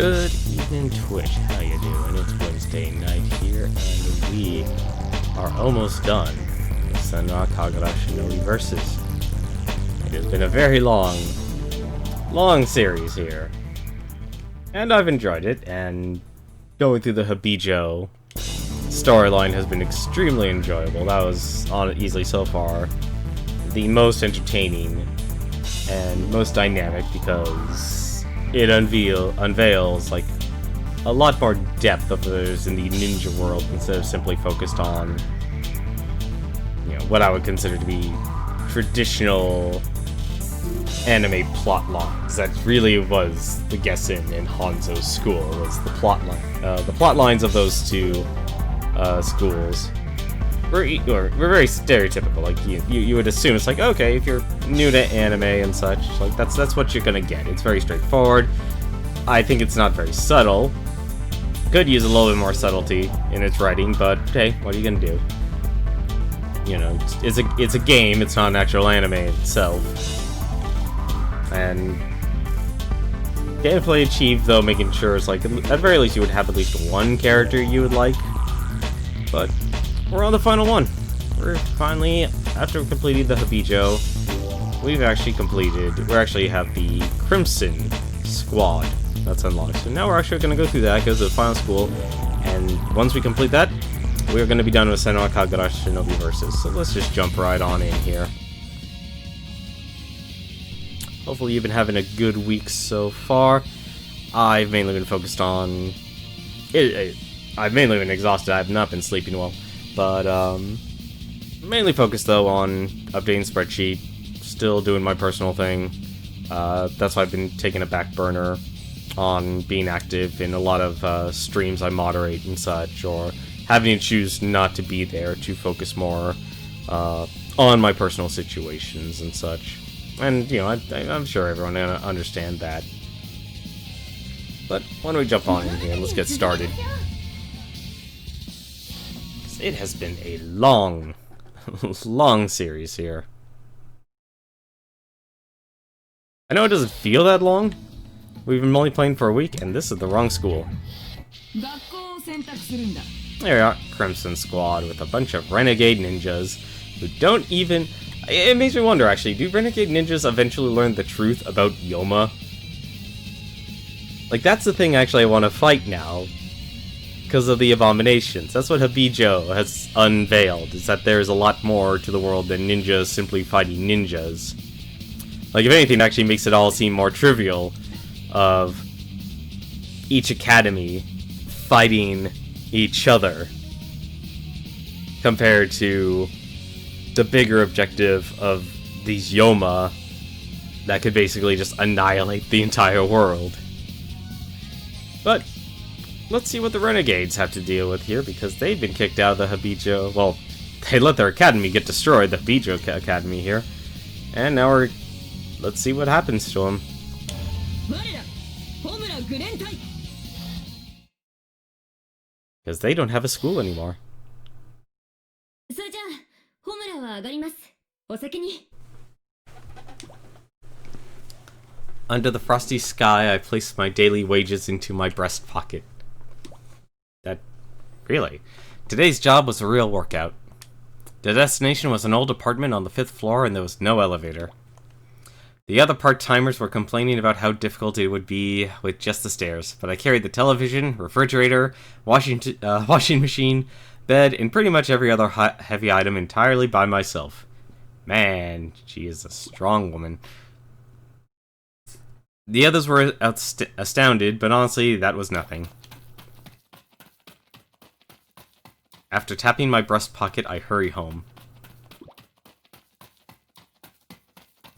Good evening, Twitch. How you doing? It's Wednesday night here, and we are almost done with Senran Kagura Shinovi Versus. It has been a very long series here, and I've enjoyed it, and going through the Hibijo storyline has been extremely enjoyable. That was easily so far the most entertaining and most dynamic because it unveils like a lot more depth of those in the ninja world instead of simply focused on, you know, what I would consider to be traditional anime plot lines. That really was the Gessen in Hanzo's school, was the plot lines of those two schools were very stereotypical. Like you would assume it's like, okay, if you're new to anime and such, like that's what you're gonna get. It's very straightforward. I think it's not very subtle. Could use a little bit more subtlety in its writing, but hey, what are you gonna do? You know, it's a game. It's not an actual anime itself. And gameplay achieved, though, making sure it's like, at the very least you would have at least one character you would like. But we're on the final one. We're finally, after completing the Hibijo, we actually have the Crimson Squad that's unlocked. So now we're actually going to go through that, go to the final school, and once we complete that, we're going to be done with Senran Kagura Shinovi Versus. So let's just jump right on in here. Hopefully you've been having a good week so far. I've mainly been focused on... I've mainly been exhausted. I have not been sleeping well. But, mainly focused, though, on updating spreadsheet. Still doing my personal thing. That's why I've been taking a back burner on being active in a lot of streams I moderate and such, or having to choose not to be there to focus more on my personal situations and such. And, you know, I'm sure everyone will understand that. But why don't we jump on in here and let's get started. It has been a long series here. I know it doesn't feel that long. We've been only playing for a week, and this is the wrong school. There we are, Crimson Squad with a bunch of renegade ninjas who don't even... It makes me wonder, actually, do renegade ninjas eventually learn the truth about Yoma? Like, that's the thing actually I want to fight now. Because of the abominations. That's what Hibijo has unveiled, is that there's a lot more to the world than ninjas simply fighting ninjas. Like, if anything, it actually makes it all seem more trivial of each academy fighting each other compared to the bigger objective of these Yoma that could basically just annihilate the entire world. But let's see what the Renegades have to deal with here, because they've been kicked out of the Hibijo. Well, they let their academy get destroyed, the Hibijo Academy here. And now let's see what happens to them. Because they don't have a school anymore. Under the frosty sky, I placed my daily wages into my breast pocket. Really? Today's job was a real workout. The destination was an old apartment on the 5th floor, and there was no elevator. The other part-timers were complaining about how difficult it would be with just the stairs, but I carried the television, refrigerator, washing machine, bed, and pretty much every other heavy item entirely by myself. Man, she is a strong woman. The others were astounded, but honestly, that was nothing. After tapping my breast pocket, I hurry home.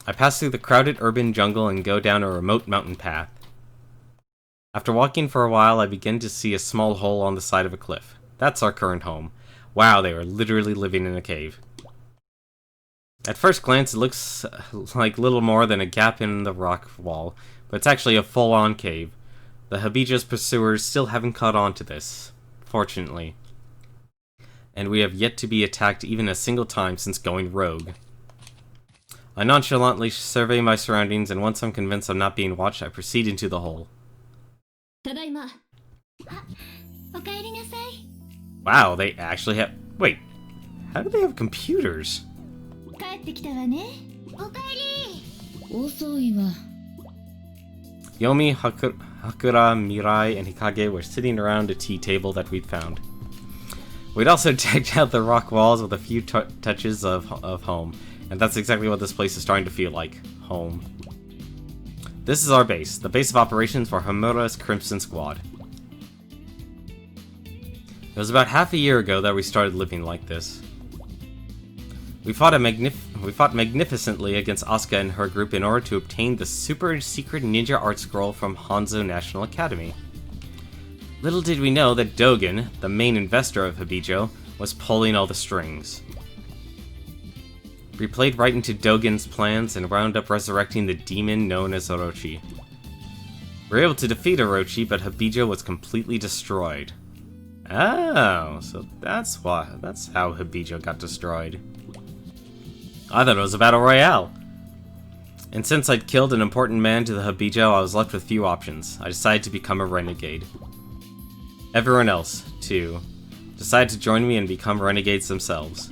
I pass through the crowded urban jungle and go down a remote mountain path. After walking for a while, I begin to see a small hole on the side of a cliff. That's our current home. Wow, they are literally living in a cave. At first glance, it looks like little more than a gap in the rock wall, but it's actually a full-on cave. The Hibijo's pursuers still haven't caught on to this, fortunately. And we have yet to be attacked even a single time since going rogue. I nonchalantly survey my surroundings, and once I'm convinced I'm not being watched, I proceed into the hole. Wow, they actually have... Wait, how do they have computers? Yomi, Hakura, Mirai, and Hikage were sitting around a tea table that we'd found. We'd also decked out the rock walls with a few touches of home, and that's exactly what this place is starting to feel like. Home. This is our base, the base of operations for Homura's Crimson Squad. It was about half a year ago that we started living like this. We fought magnificently against Asuka and her group in order to obtain the super secret ninja art scroll from Hanzo National Academy. Little did we know that Dogen, the main investor of Hibijo, was pulling all the strings. We played right into Dogen's plans and wound up resurrecting the demon known as Orochi. We were able to defeat Orochi, but Hibijo was completely destroyed. Oh, so that's how Hibijo got destroyed. I thought it was a battle royale. And since I'd killed an important man to the Hibijo, I was left with few options. I decided to become a renegade. Everyone else, too, decided to join me and become renegades themselves.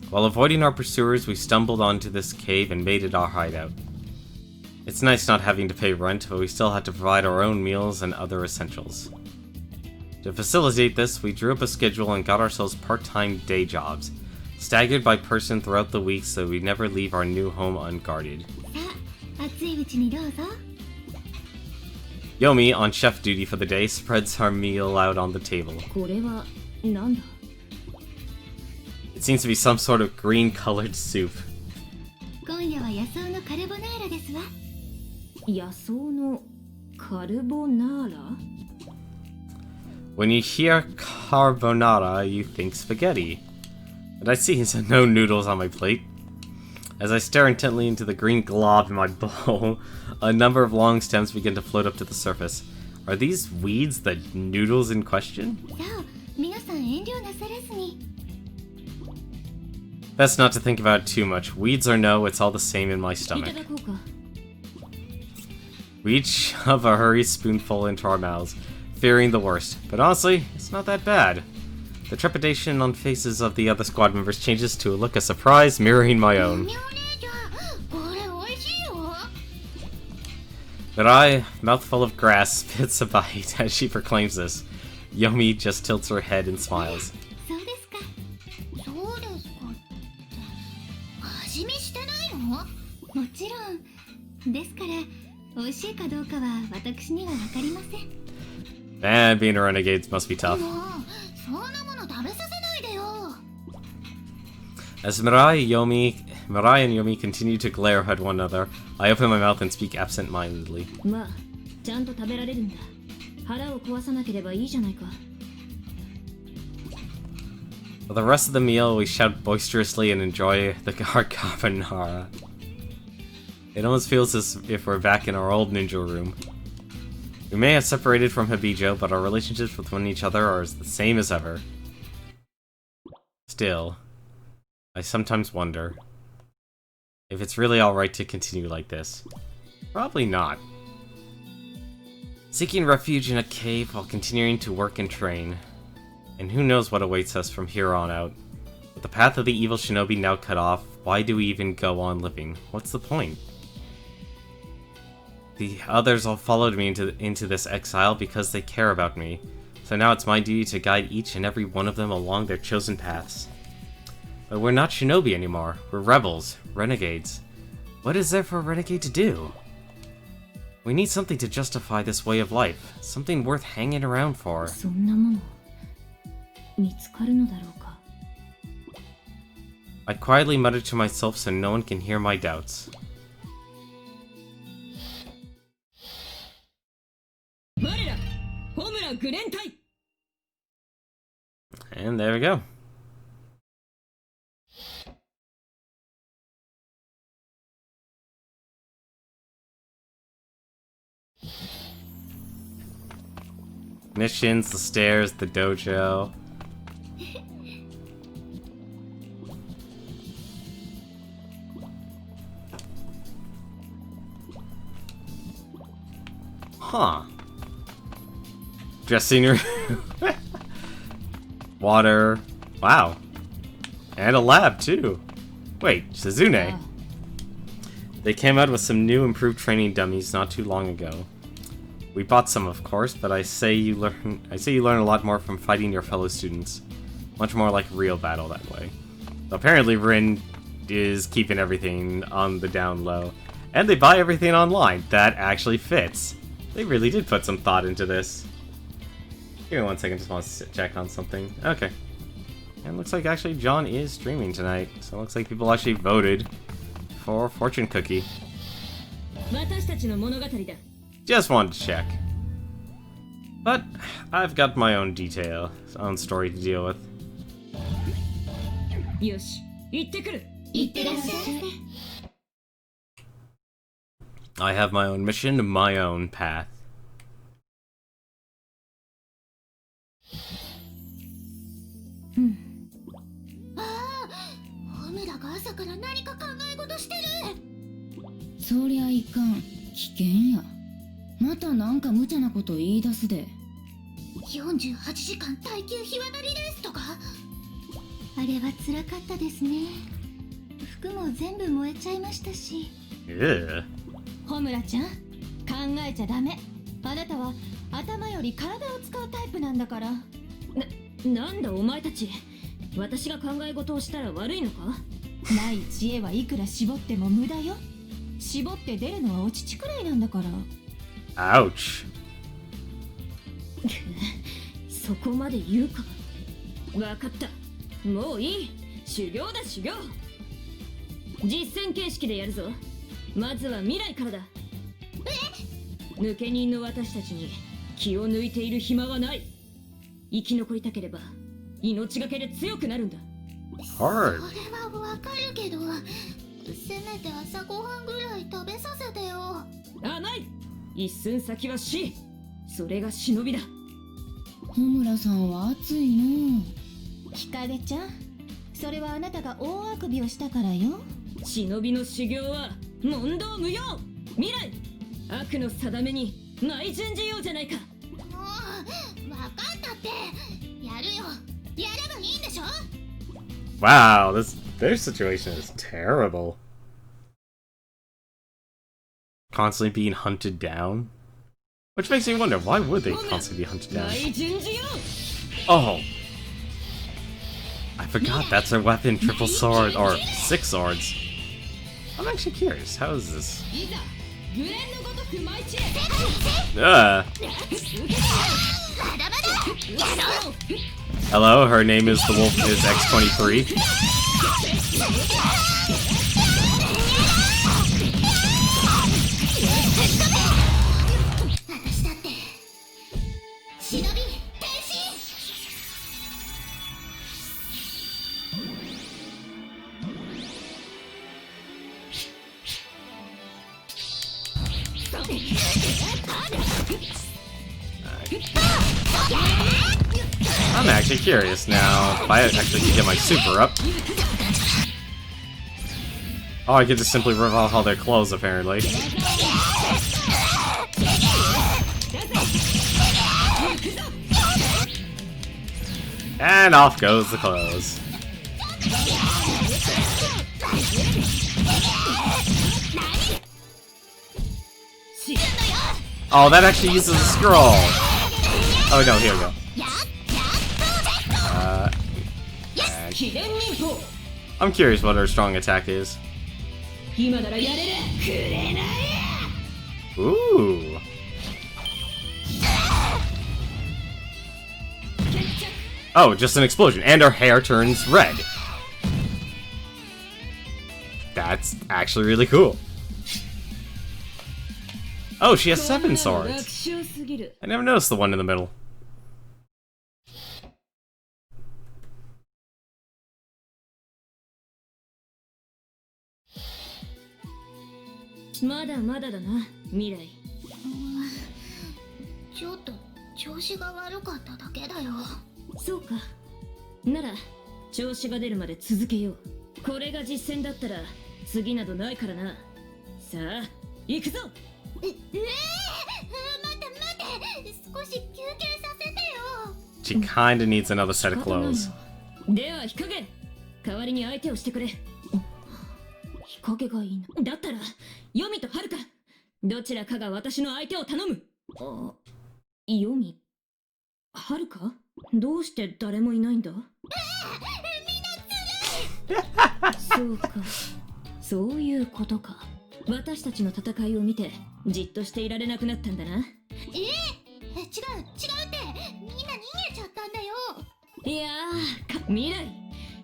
While avoiding our pursuers, we stumbled onto this cave and made it our hideout. It's nice not having to pay rent, but we still had to provide our own meals and other essentials. To facilitate this, we drew up a schedule and got ourselves part-time day jobs, staggered by person throughout the week so we never leave our new home unguarded. Yomi, on chef duty for the day, spreads our meal out on the table. It seems to be some sort of green-colored soup. When you hear carbonara, you think spaghetti. But I see no noodles on my plate. As I stare intently into the green glob in my bowl, a number of long stems begin to float up to the surface. Are these weeds the noodles in question? Best not to think about it too much. Weeds or no, it's all the same in my stomach. We each shove a hurried spoonful into our mouths, fearing the worst. But honestly, it's not that bad. The trepidation on faces of the other squad members changes to a look of surprise mirroring my own. But I, mouthful of grass, spits a bite as she proclaims this. Yomi just tilts her head and smiles. Man, being a renegade must be tough. As Mirai and Yomi continue to glare at one another, I open my mouth and speak absent-mindedly. For the rest of the meal, we shout boisterously and enjoy our carbonara. It almost feels as if we're back in our old ninja room. We may have separated from Hibijo, but our relationships with each other are the same as ever. Still, I sometimes wonder if it's really alright to continue like this. Probably not. Seeking refuge in a cave while continuing to work and train. And who knows what awaits us from here on out. With the path of the evil shinobi now cut off, why do we even go on living? What's the point? The others all followed me into this exile because they care about me. So now it's my duty to guide each and every one of them along their chosen paths. But we're not shinobi anymore. We're rebels, renegades. What is there for a renegade to do? We need something to justify this way of life. Something worth hanging around for. I quietly mutter to myself so no one can hear my doubts. And there we go. Missions, the stairs, the dojo. Huh. Dressing room. Water. Wow. And a lab, too. Wait, Suzune. They came out with some new improved training dummies not too long ago. We bought some, of course, but I say you learn a lot more from fighting your fellow students. Much more like real battle that way. Apparently Rin is keeping everything on the down low. And they buy everything online. That actually fits. They really did put some thought into this. Give me 1 second, just want to check on something. Okay. And it looks like actually John is streaming tonight. So it looks like people actually voted for Fortune Cookie. Just wanted to check. But I've got my own own story to deal with. I have my own mission, my own path. Yeah. ホムラちゃん、考えちゃダメ。あなたは頭より体を使うタイプなんだから。なんだお前たち。私が考え事をしたら悪いのか？ない知恵はいくら絞っても無駄よ。絞って出るのはお乳くらいなんだから。Ouch. そこまで言うか。わかった。もういい。修行だ修行。実践形式でやるぞ。まずは未来からだ。抜け人の私たちに気を抜いている暇はない。生き残りたければ命がけで強くなるんだ。それはわかるけど、せめて朝ごはんぐらい食べさせてよ。甘い。一寸先は死。それが忍びだ。ホムラさんは熱いの。日陰ちゃん、それはあなたが大あくびをしたからよ。忍びの修行は問答無用。未来悪の定めに毎順次用じゃないか。もうわかったって。やるよ。やればいいんでしょ。 Wow, their situation is terrible. Constantly being hunted down. Which makes me wonder, why would they constantly be hunted down? Oh! I forgot that's their weapon, triple sword, or 6 swords. I'm actually curious, how is this? Hello, her name is the wolf is X23. I'm actually curious now if I actually can get my super up. Oh, I get to simply rip off all their clothes, apparently. And off goes the clothes. Oh, that actually uses a scroll. Oh no, here we go. I'm curious what her strong attack is. Ooh. Oh, just an explosion, and her hair turns red. That's actually really cool. Oh, she has 7 swords. I never noticed the one in the middle. 少し休憩させてよ。 She kinda needs another set of clothes. では日陰、代わりに相手をしてくれ。日陰がいいのだったらヨミとハルカ、どちらかが私の相手を頼む。あ、ヨミ、ハルカ、どうして誰もいないんだ。そうか、そういうことか。私たちの戦いを見てじっとしていられなくなったんだな。違うって、みんな逃げちゃったんだよ。いやー、未来、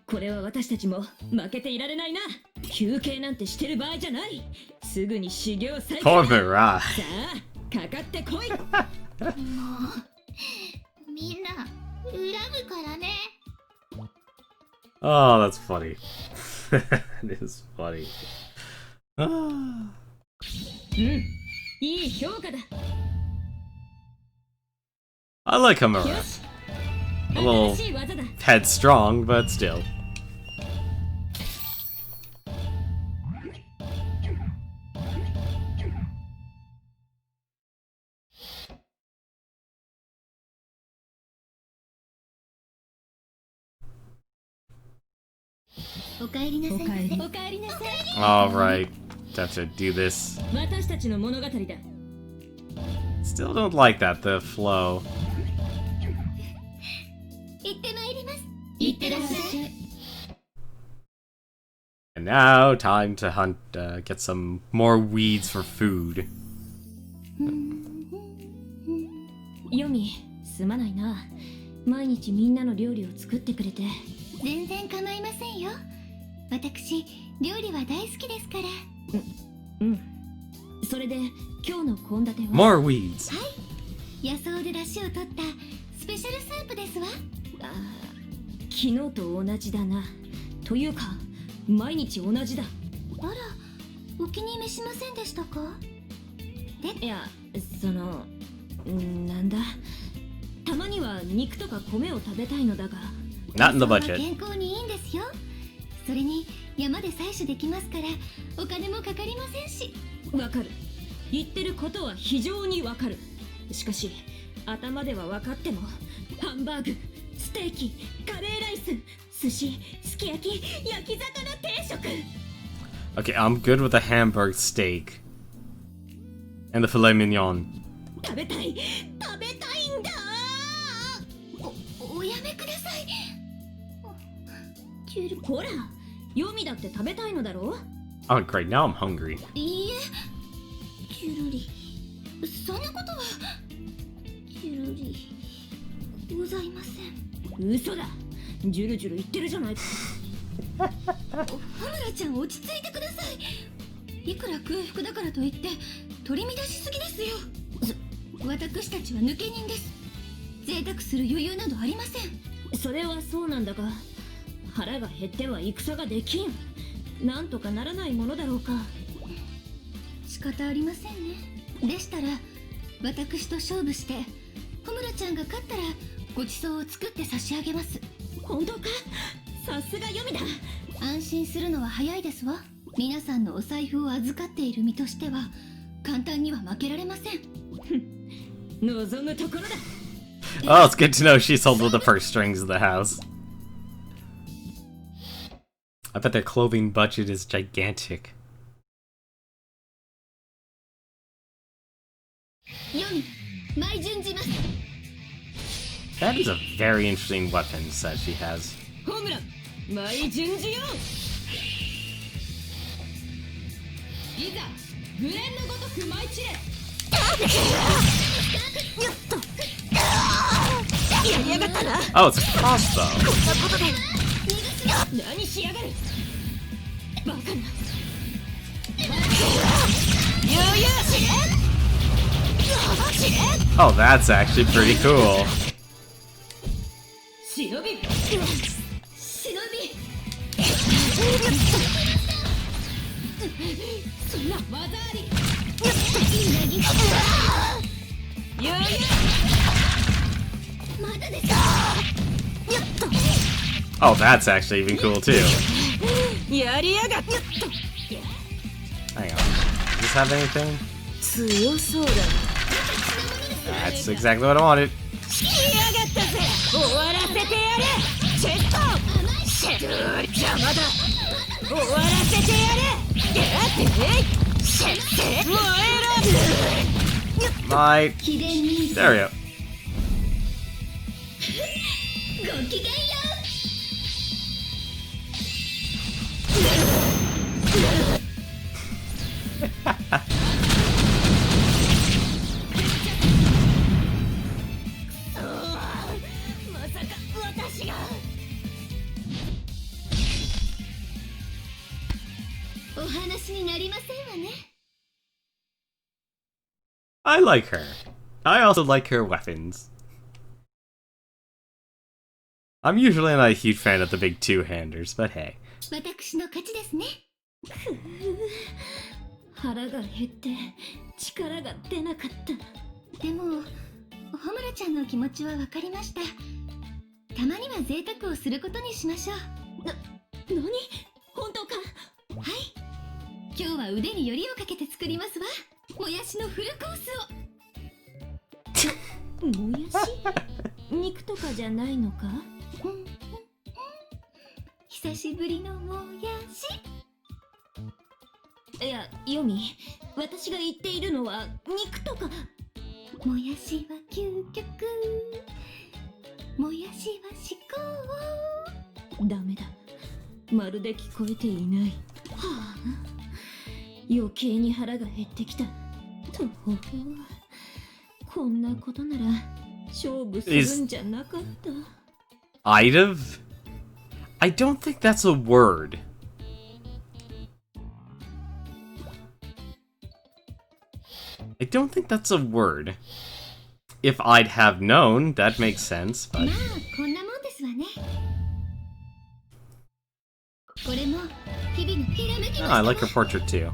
これは私たちも負けていられないな。休憩なんてしてる場合じゃない。すぐに修行再開。 Poor Mirai. さあ、かかってこい。もうみんな恨むからね。Oh, that's funny. It is funny. Ah. いい評価だ。 I like Hamura. よし、 A little 新しい技だ。 headstrong, but still. おかえりなさいませ。おかえりなさい。 Alright. Have to do this. 私たちの物語だ。 Still don't like that, the flow. 行ってまいります。いってらっしゃい。 And now, time to hunt, get some more weeds for food. ヨミ、すまないな。毎日みんなの料理を作ってくれて。全然構いませんよ。私、料理は大好きですから。それで今日の献立は More weeds. 野草で出汁を取ったスペシャルスープですわ。昨日と同じだな。というか毎日同じだ。あら、お気に召しませんでしたか。いや、その、なんだ、たまには肉とか米を食べたいのだが。 Not in the 野草 budget. は健康にいいんですよ。それに山で採取できますからお金もかかりませんし。わかる、言ってることは非常にわかる。しかし頭では分かっても、ハンバーグ、ステーキ、カレーライス、寿司、すき焼き、焼き魚定食。 Okay, I'm good with the hamburg steak. And the filet mignon. 食べたい、食べたいんだ。おやめください。ほら、ヨミだって食べたいのだろう。 Oh, great, now I'm hungry. いいえ、ジュルリ、そんなことは。ジュルリ、ございません。嘘だ、ジュルジュル言ってるじゃないか。羽村ちゃん、落ち着いてください。いくら空腹だからといって取り乱しすぎですよ。私たちは抜け人です。贅沢する余裕などありません。それはそうなんだが、腹が減っては戦ができん。なんとかならないものだろうか。仕方ありませんね。でしたら私と勝負して小村ちゃんが勝ったらごちそうを作って差し上げます。本当か。さすがヨミだ。安心するのは早いですわ。皆さんのお財布を預かっている身としては簡単には負けられません。望むところだ。 Oh, it's good to know she's holding the purse strings of the house. I bet their clothing budget is gigantic. ヨミ、前順じます。 That is a very interesting weapon set she has. ホームラン、前順次よ。いざグレンのごとく舞い散れ。よっと、やりやがったな。 Oh, it's a crossbow. 何しやがる。バカな。Oh, that's actually pretty cool. 忍び。忍び。そんな技あり。 Oh, that's actually even cool too. やりやがった。 Hang on. Does this have anything? 強そうだ。That's exactly what I wanted. 来やがったぜ終わらせてやれチェスト邪魔だ終わらせてやれやってシェッ燃えろ My... 秘伝に There we go. ごきげんよまさか私がお話になりませんわね I like her. I also like her weapons. I'm usually not a huge fan of the big two-handers, but hey. 私の勝ちですね腹が減って力が出なかったでも穂村ちゃんの気持ちは分かりましたたまには贅沢をすることにしましょう何本当かはい今日は腕によりをかけて作りますわもやしのフルコースをもやし肉とかじゃないのか久しぶりのもやしいやヨミ私が言っているのは肉とかもやしは究極もやしは至高ダメだまるで聞こえていないはあ余計に腹が減ってきたとほほこんなことなら勝負するんじゃなかった I'd have? I don't think that's a word. I don't think that's a word. If I'd have known, that makes sense, ま but... あこんなもんですわねこれも日々のひらめき Oh, I like her portrait too.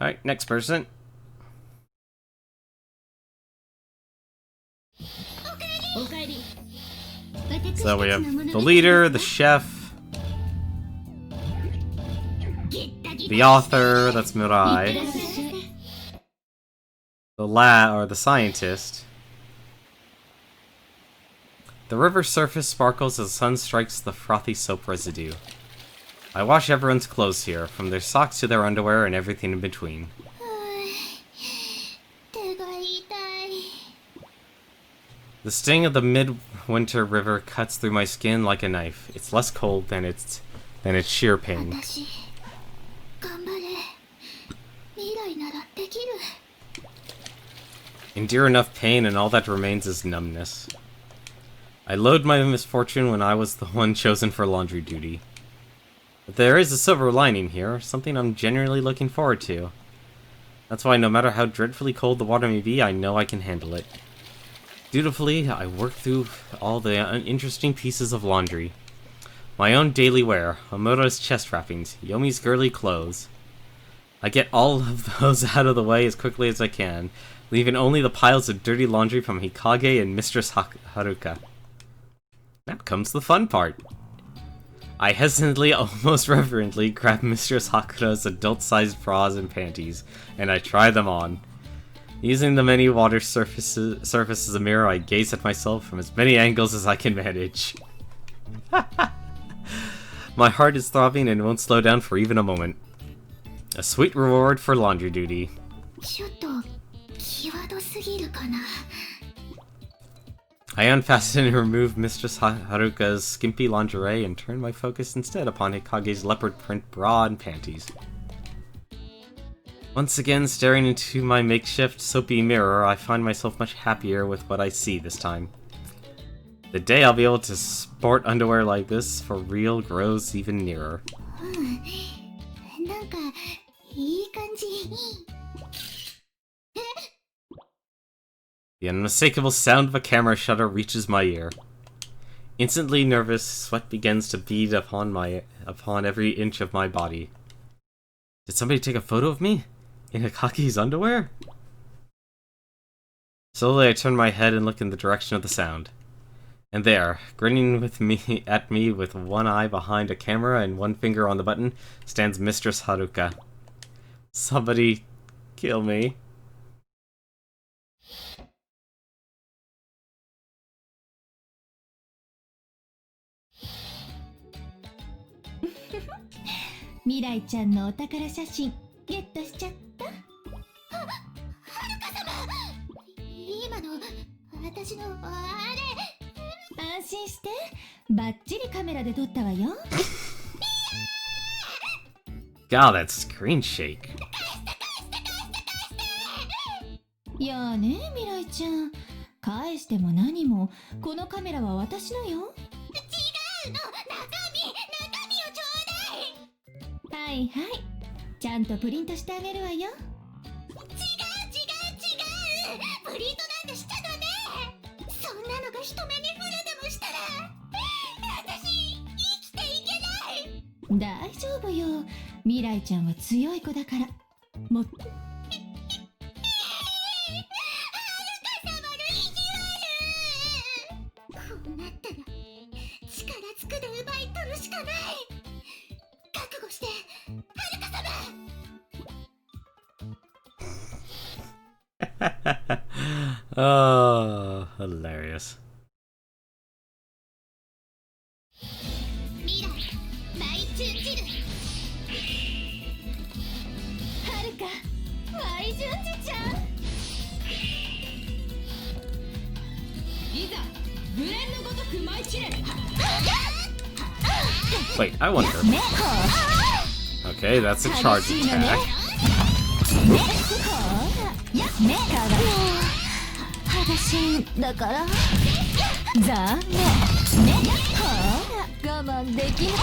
Alright, next person. So we have the leader, the chef, the author, that's Mirai, the scientist. The river surface sparkles as the sun strikes the frothy soap residue. I wash everyone's clothes here, from their socks to their underwear and everything in between. 手が痛い The sting of the midwinter river cuts through my skin like a knife. It's less cold than its sheer pain. 私頑張れ未来ならできる Endure enough pain and all that remains is numbness. I loathed my misfortune when I was the one chosen for laundry duty. But there is a silver lining here, something I'm genuinely looking forward to. That's why no matter how dreadfully cold the water may be, I know I can handle it. Dutifully, I work through all the uninteresting pieces of laundry. My own daily wear, Omura's chest wrappings, Yomi's girly clothes. I get all of those out of the way as quickly as I can, leaving only the piles of dirty laundry from Hikage and Mistress Haruka. Now comes the fun part. I hesitantly, almost reverently, grab Mistress Hakura's adult-sized bras and panties, and I try them on. Using the many water surfaces as a mirror, I gaze at myself from as many angles as I can manage. My heart is throbbing and won't slow down for even a moment. A sweet reward for laundry duty. ちょっと際どすぎるかな I unfasten and remove Mistress Haruka's skimpy lingerie and turn my focus instead upon Hikage's leopard print bra and panties. Once again, staring into my makeshift soapy mirror, I find myself much happier with what I see this time. The day I'll be able to sport underwear like this for real grows even nearer. なんかいい感じ The unmistakable sound of a camera shutter reaches my ear. Instantly nervous, sweat begins to bead upon every inch of my body. Did somebody take a photo of me? In Hikage's underwear? Slowly I turn my head and look in the direction of the sound. And there, grinning at me with one eye behind a camera and one finger on the button, stands Mistress Haruka. Somebody kill me. Miraiちゃんのお宝写真ゲットしちゃった。今の私のあれ。安心して、バッチリカメラで撮ったわよ。God, that screen shake. いやーね、ミライちゃん。返しても何も、このカメラは私のよ。違うの、中身をちょうだい。はいはい、ちゃんとプリントしてあげるわよ。違うプリントなんてしちゃダメ。そんなのが人目に触れでもしたら私生きていけない。大丈夫よ、ミライちゃんは強い子だから。もっとはるか様の意地悪。こうなったら力ずくで奪い取るしかない。覚悟して、はるか様。Oh, hilarious. 未来マイチュンジル。はるか、マイジュンジちゃん。いざ無念のごとく舞い散れ。 Wait, I wonder. Okay, that's a charge attack. 裸心だから残念ね。ほら我慢できな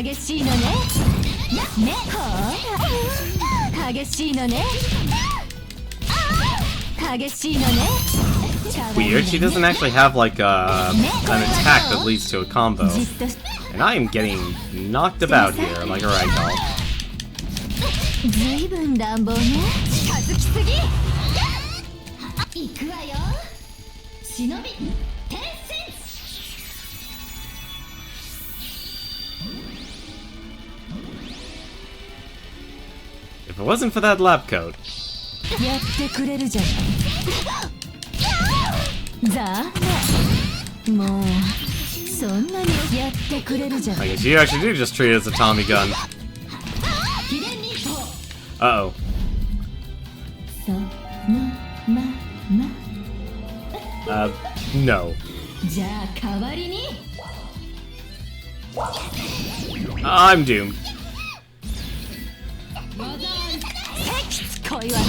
い。激しいのね。ねほら激しいのね。激しいのね。 Weird, she doesn't actually have like an attack that leads to a combo. And I am getting knocked about here like a ragdoll. ずいぶん乱暴ね。近づきすぎ。行くわよ。忍び転戦。If it wasn't for that lab coat. やってくれるじゃない。残念。もうそんなにやってくれるじゃない。 I guess you actually do just treat it as a Tommy gun. Uh-oh. そのまま。No. じゃあ代わりに。I'm doomed. しつこいわね。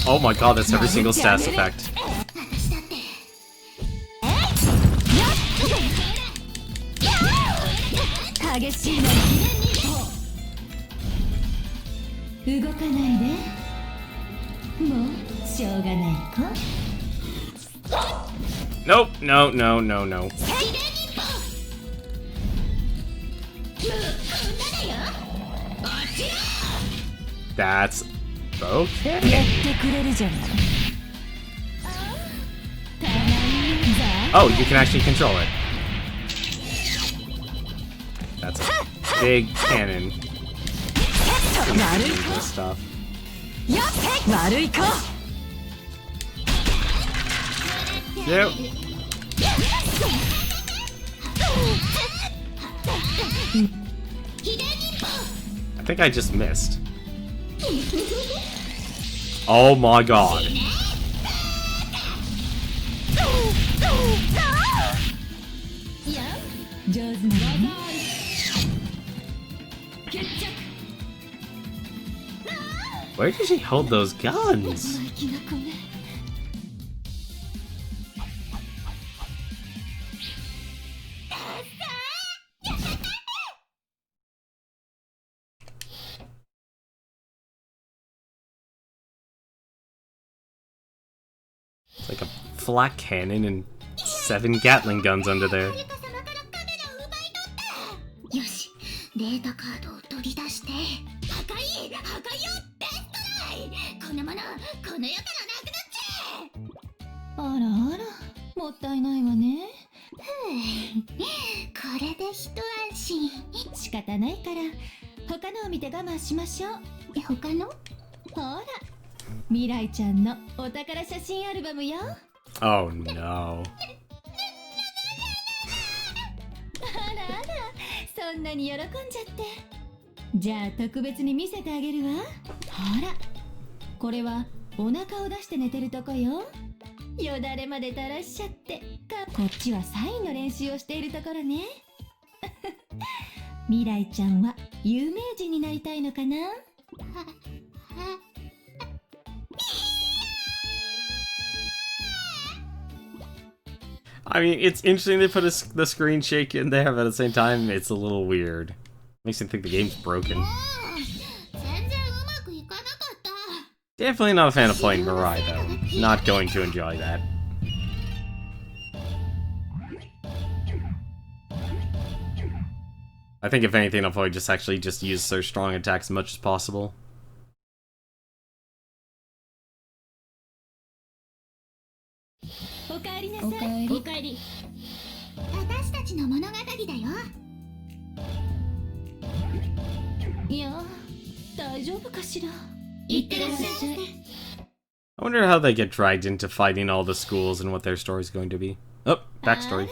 Oh my god, that's every single status effect. 激しいのに動かないで。もうしょうがない子。 Nope, no, no, no, no. That's okay. やってくれるじゃない。 Oh, you can actually control it. That's a big cannon. This stuff. 悪い子。 Yep. I think I just missed. Oh my god. 上手なのね。 Where did she hold those guns? 生意気な子ね。 It's like a flak cannon and 7 Gatling guns under there. よし、データカードを取り出して破壊よベストライ。このものこの世からなくなっちゃえ。あらあら、もったいないわね。これで一安心。仕方ないから他のを見て我慢しましょう。他の？ほら、未来ちゃんのお宝写真アルバムよ。Oh no. あらあら、そんなに喜んじゃって。じゃあ特別に見せてあげるわ。ほら、これはお腹を出して寝てるとこよ。よだれまで垂らしちゃって。こっちはサインの練習をしているところね。未来ちゃんは有名人になりたいのかな。I mean, it's interesting they put the screen shake in there, but at the same time, it's a little weird. Makes me think the game's broken. 全然うまくいかなかった。 Definitely not a fan of playing Mirai, though. Not going to enjoy that. I think if anything, I'll probably just use their strong attacks as much as possible. おかえりなさい。おかえり。私たちの物語だよ。いや、大丈夫かしら。いってらっしゃい。 I wonder how they get dragged into fighting all the schools and what their story's going to be. Oh, backstory.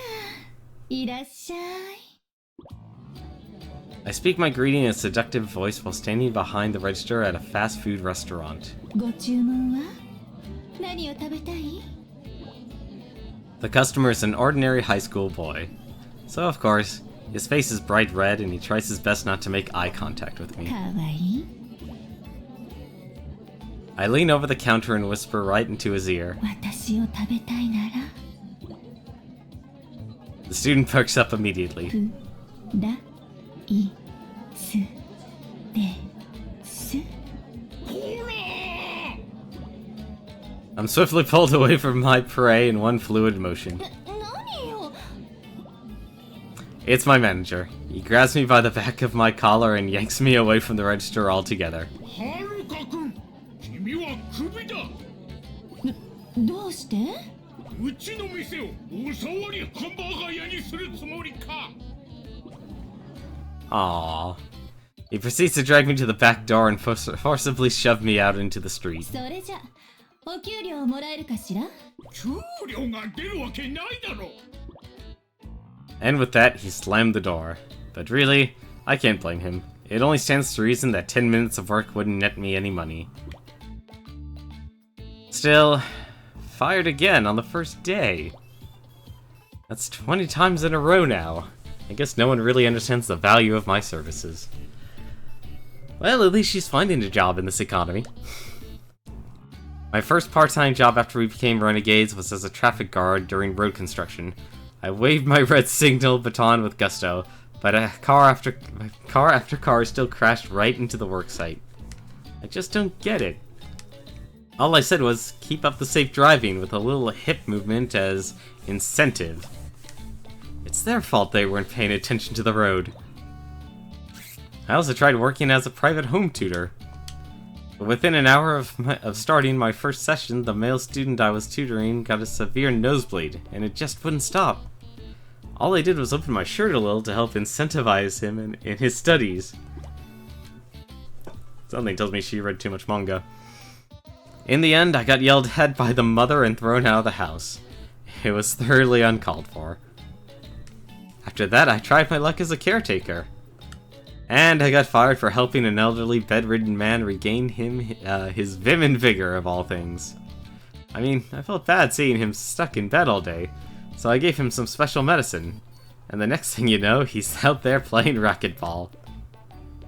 いらっしゃい。 I speak my greeting in a seductive voice while standing behind the register at a fast food restaurant. ご注文は何を食べたい？ The customer is an ordinary high school boy. So, of course, his face is bright red and he tries his best not to make eye contact with me. かわいい。 I lean over the counter and whisper right into his ear. 私を食べたいなら The student perks up immediately. プライスです。 I'm swiftly pulled away from my prey in one fluid motion. 何よ。 It's my manager. He grabs me by the back of my collar and yanks me away from the register altogether. はるか君、君はクビだ。どうして？うちの店をおさわりハンバーガー屋にするつもりか。 Aww. He proceeds to drag me to the back door and forcibly shove me out into the street. それじゃお給料もらえるかしら？給料が出るわけないだろ。 And with that, he slammed the door. But really, I can't blame him. It only stands to reason that 10 minutes of work wouldn't net me any money. Still, fired again on the first day. That's 20 times in a row now. I guess no one really understands the value of my services. Well, at least she's finding a job in this economy. My first part-time job after we became Renegades was as a traffic guard during road construction. I waved my red signal baton with gusto, but car after car still crashed right into the worksite. I just don't get it. All I said was, keep up the safe driving with a little hip movement as incentive. It's their fault they weren't paying attention to the road. I also tried working as a private home tutor. But within an hour of starting my first session, the male student I was tutoring got a severe nosebleed, and it just wouldn't stop. All I did was open my shirt a little to help incentivize him in his studies. Something tells me she read too much manga. In the end, I got yelled at by the mother and thrown out of the house. It was thoroughly uncalled for. After that, I tried my luck as a caretaker. And I got fired for helping an elderly, bedridden man regain his vim and vigor, of all things. I mean, I felt bad seeing him stuck in bed all day, so I gave him some special medicine. And the next thing you know, he's out there playing racquetball.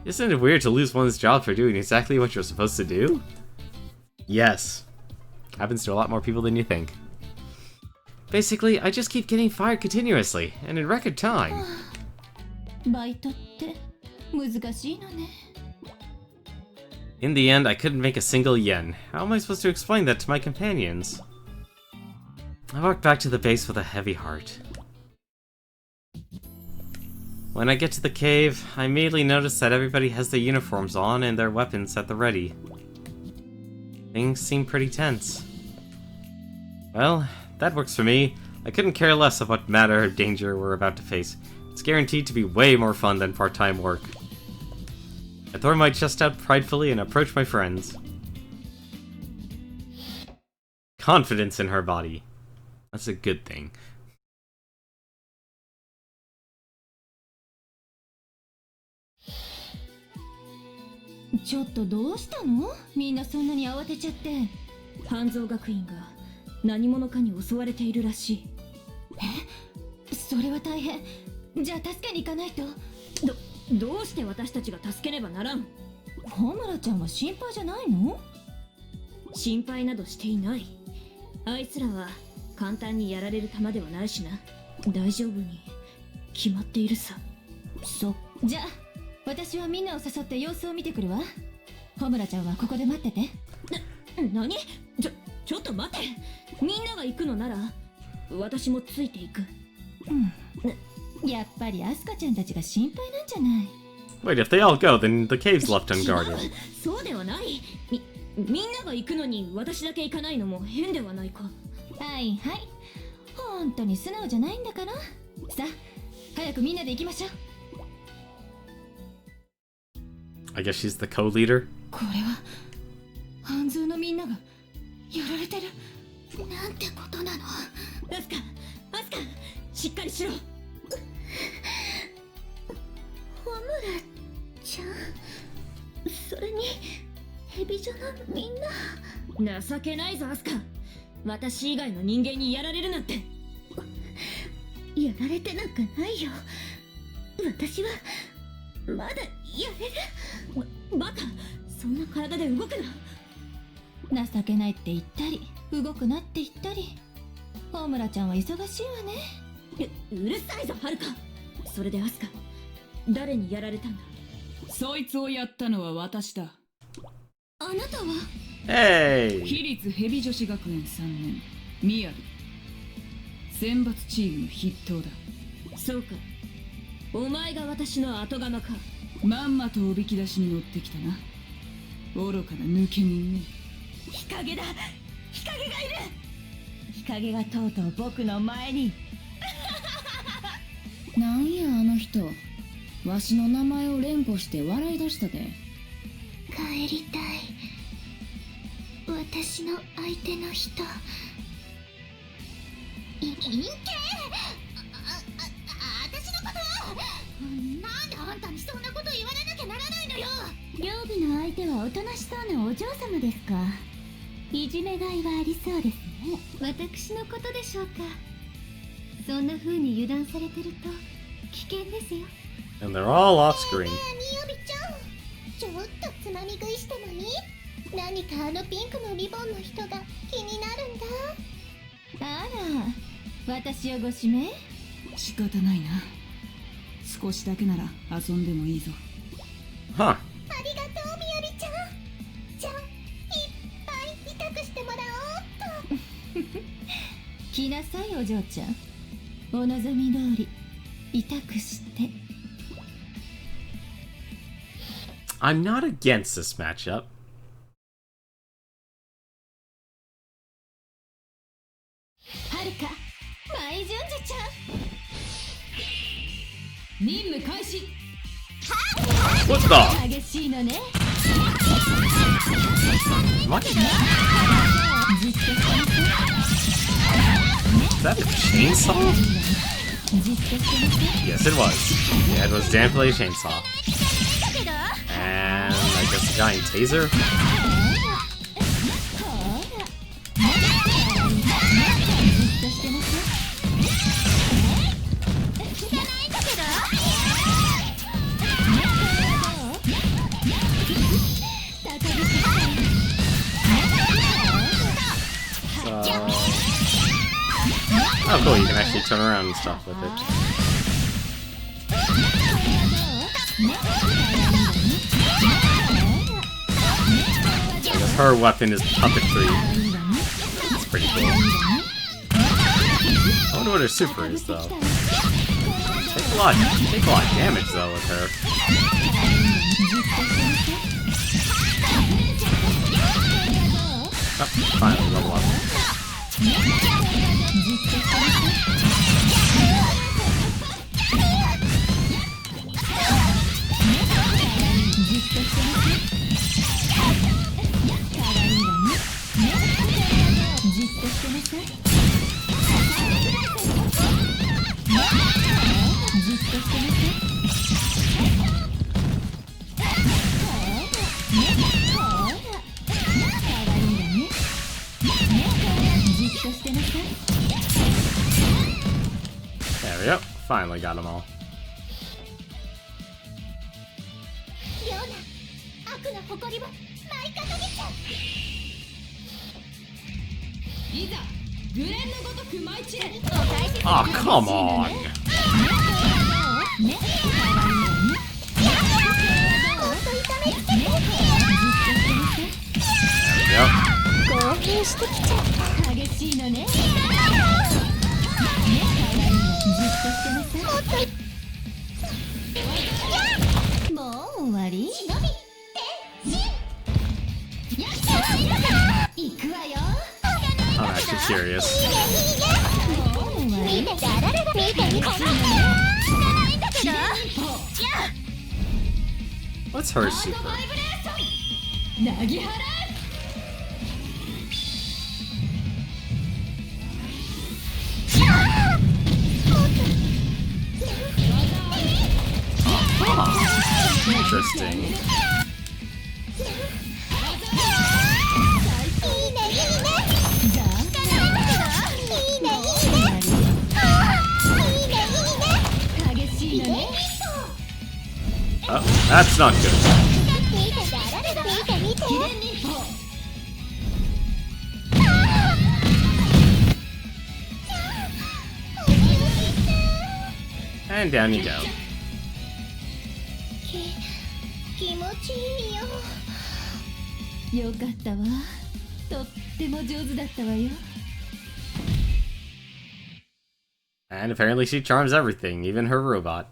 Isn't it weird to lose one's job for doing exactly what you're supposed to do? Yes. Happens to a lot more people than you think. Basically, I just keep getting fired continuously, and in record time. バイトって難しいのね。 In the end, I couldn't make a single yen. How am I supposed to explain that to my companions? I walked back to the base with a heavy heart. When I get to the cave, I immediately notice that everybody has their uniforms on and their weapons at the ready. Things seem pretty tense. Well, that works for me. I couldn't care less of what matter or danger we're about to face. It's guaranteed to be way more fun than part-time work. I throw my chest out pridefully and approach my friends. Confidence in her body. That's a good thing.ちょっとどうしたの？みんなそんなに慌てちゃって。半蔵学院が何者かに襲われているらしい。それは大変。じゃあ助けに行かないと。どうして私たちが助けねばならん？ホムラちゃんは心配じゃないの？心配などしていない。あいつらは簡単にやられる玉ではないしな。大丈夫に決まっているさ。じゃあ私はみんなを誘って様子を見てくるわ。ホムラちゃんはここで待ってて。何？ちょっと待って。みんなが行くのなら私もついていく。やっぱりアスカちゃんたちが心配なんじゃない？ Wait, if they all go, then the cave's left unguarded. そうではない。みんなが行くのに私だけ行かないのも変ではないか。はいはい。本当に素直じゃないんだから。さあ、早くみんなで行きましょう。I guess she's the co-leader? これは半蔵のみんながやられてる。なんてことなの。アスカしっかりしろ。ホムラちゃん、それにヘビ女のみんな。情けないぞアスカ。私以外の人間にやられるなんて。やられてなんかないよ。私はまだやれる。バカ、そんな体で動くな。情けないって言ったり動くなって言ったり。ホムラちゃんは忙しいわね。うるさいぞはるか。それでアスカ、誰にやられたんだ？そいつをやったのは私だ。あなたは？ Hey! 私立ヘビ女子学園3年ミヤル。選抜チームの筆頭だ。そうか、お前が私の後釜か。まんまとおびき出しに乗ってきたな。愚かな抜け人ね。日陰だ。日陰がいる。日陰がとうとう僕の前に。なんやあの人、わしの名前を連呼して笑い出したで。帰りたい。私の相手の人。いけ。私のことは。なんであんたにそんなこと言われなきゃならないのよ。料理の相手はおとなしそうなお嬢様ですか。いじめがいはありそうですね。私のことでしょうか。そんな風に油断されてると危険ですよ。 And they're all off screen. みよびちゃん、ちょっとつまみ食いしたのに何かあのピンクのリボンの人が気になるんだ。あら、私をご指名？仕方ないな。少しだけなら遊んでもいいぞ。Huh. ありがとうみよびちゃん。じゃあいっぱい痛くしてもらおうっと。来なさいお嬢ちゃん。お望み通り痛くして。I'm not against this matchup. はるか、舞純女ちゃん。任務開始。 What the? 激しいのね。 What? じっとしてみて。 Is that a chainsaw? じっとしてみて。 Yes, it was. Yeah, it was definitely a chainsaw. だけど。 And I guess a giant taser? Oh, cool, you can actually turn around and stuff with it. I guess her weapon is puppetry. That's pretty cool. I wonder what her super is, though. Take a lot of damage, though, with her. Oh, finally level up. finally got them all. 妙な悪な誇りを舞い掲げちゃう。いざグレンのごとく舞い散れ。 Oh, come on! Yep. 興奮してきちゃった。激しいのね。もう終わり？行くわよ。 I'm actually curious. 見ててあららら見て見て知らないんだけど。 What's her super? なぎ払え。 Interesting. いいねいいね。知らないんだけど。いいねいいね。いいねいいね。激しいのね。 Oh, that's not good. 見ててあららら見て見て。 And down you go. 気持ちいいよ。よかったわ。とっても上手だったわよ。 And apparently she charms everything, even her robot.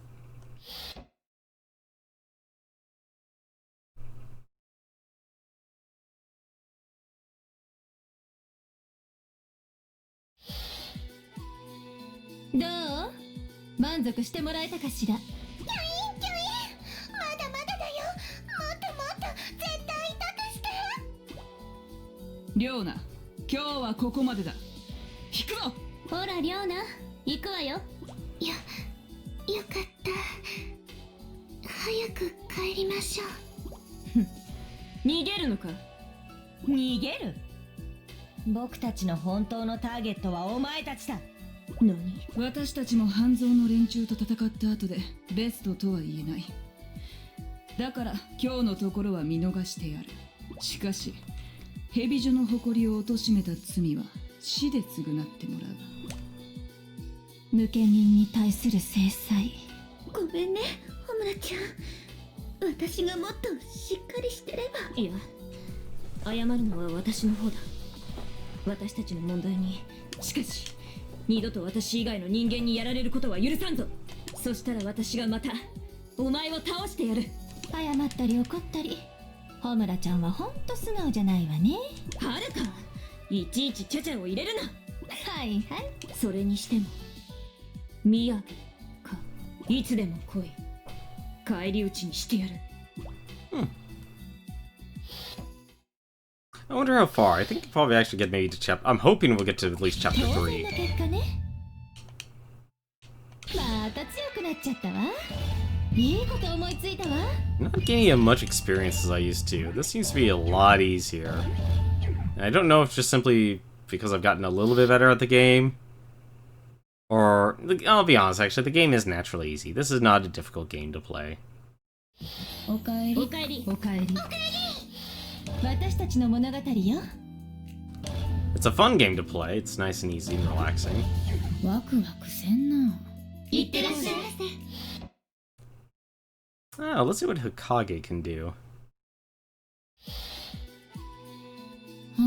どう？満足してもらえたかしら。キュインキュイン。まだまだだよ。もっともっと絶対痛くして。リョーナ、今日はここまでだ。引くぞ。ほらリョーナ、行くわよ。よかった。早く帰りましょう。逃げるのか？逃げる？僕たちの本当のターゲットはお前たちだ。何？私たちも半蔵の連中と戦った後でベストとは言えない。だから今日のところは見逃してやる。しかし蛇女の誇りを貶めた罪は死で償ってもらう。無権人に対する制裁。ごめんね、ホムラちゃん。私がもっとしっかりしてれば。いや、謝るのは私の方だ。私たちの問題に。しかし二度と私以外の人間にやられることは許さんぞ。そしたら私がまたお前を倒してやる。謝ったり怒ったり。ホムラちゃんはほんと素直じゃないわね。はるか、いちいちちゃちゃを入れるな。はいはい。それにしても宮城か、いつでも来い。返り討ちにしてやる。I wonder how far. I think we'll probably actually get maybe to chapter. I'm hoping we'll get to at least chapter 当然 3. の結果ね。また強くなっちゃったわ。いいこと思いついたわ。 I'm not gaining as much experience as I used to. This seems to be a lot easier. And I don't know if it's just simply because I've gotten a little bit better at the game. Or, I'll be honest, actually, the game is naturally easy. This is not a difficult game to play. おかえり。おかえり。おかえり。私たちの物語よ。 It's a fun game to play. It's nice and easy and relaxing. ワクワクせんな。いってらっしゃいませ。 Oh, let's see what Hokage can do. はあ。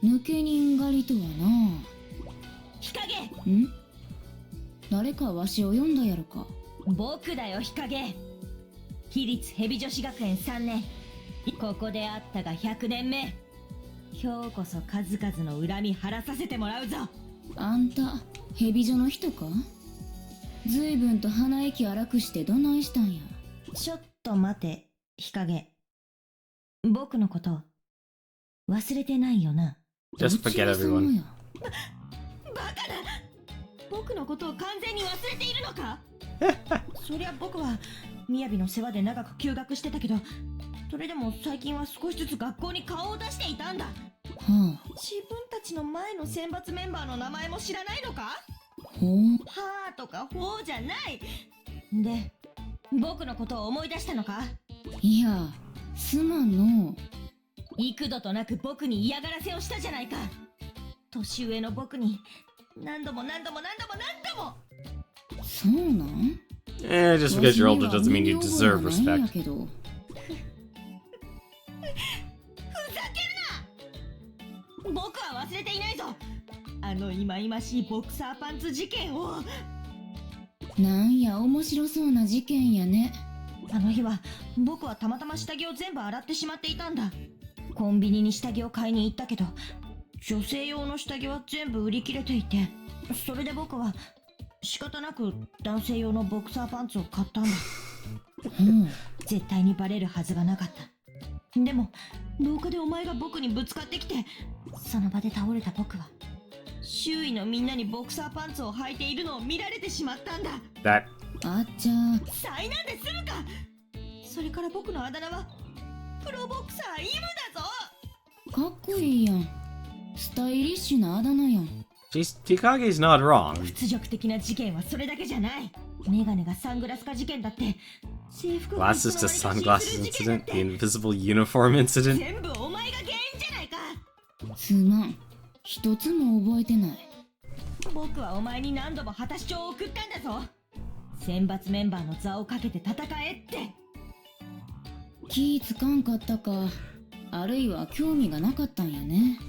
抜け人狩りとはな。日陰。ん？誰かわしを呼んだやろか。僕だよ日陰。非立蛇女子学園3年。ここで会ったが100年目。今日こそ数々の恨み晴らさせてもらうぞ。あんた、蛇女の人か？ずいぶんと鼻息荒くしてどないしたんや。ちょっと待て、日陰。僕のこと忘れてないよな。 Just forget どちら様 everyone. や。バカだ。僕のことを完全に忘れているのか？そりゃ僕は雅の世話で長く休学してたけど、それでも最近は少しずつ学校に顔を出していたんだ。はあ。自分たちの前の選抜メンバーの名前も知らないのか？ほう。はーとかほうじゃない。で、僕のことを思い出したのか？いや、すまんの。幾度となく僕に嫌がらせをしたじゃないか。年上の僕に何度も何度も何度も何度も。そうなん？ Just because you're older doesn't mean you deserve わしには respect. 身に覚えはないんやけど。ふざけるな！僕は忘れていないぞ。あの忌々しいボクサーパンツ事件を。なんや面白そうな事件やね。あの日は僕はたまたま下着を全部洗ってしまっていたんだ。コンビニに下着を買いに行ったけど、女性用の下着は全部売り切れていて、それで僕は仕方なく男性用のボクサーパンツを買ったんだ。絶対にバレるはずがなかった。でも廊下でお前が僕にぶつかってきて、その場で倒れた僕は周囲のみんなにボクサーパンツを履いているのを見られてしまったんだ。 That あっちゃー。災難で済むか。それから僕のあだ名はプロボクサーイムだぞ。かっこいいやん。スタイリッシュなあだ名やん。Chikage's not wrong. 屈辱的な事件はそれだけじゃない。メガネがサングラス化事件だって、制服が Glasses to sunglasses incident, the invisible uniform incident. 全部お前が原因じゃないか。すまん。一つも覚えてない。僕はお前に何度も果たし状を送ったんだぞ。選抜メンバーの座をかけて戦えって。気ぃつかんかったか。あるいは興味がなかったんやね。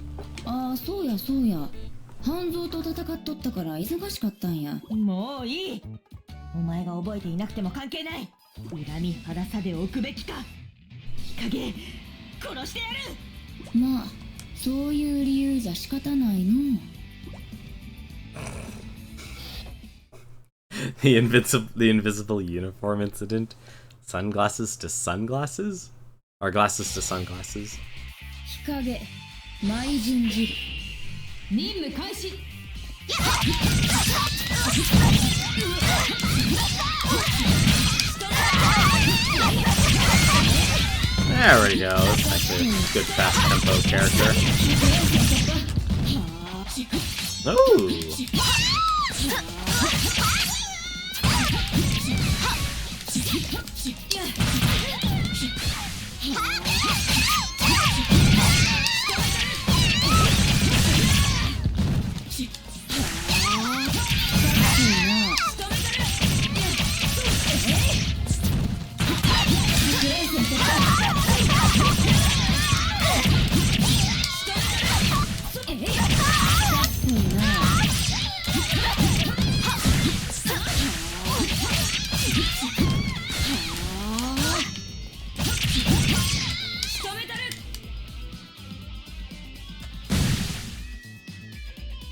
ああ、そうやそうや。半蔵と戦っとったから忙しかったんや。もういい。お前が覚えていなくても関係ない。恨み腹さでおくべきか。日陰殺してやる。まあ、そういう理由じゃ仕方ないの。The invisible uniform incident. Sunglasses to sunglasses? Or glasses to sunglasses? 日陰舞人汁。任務開始。 There we go. That's actually a good fast tempo character. Oh!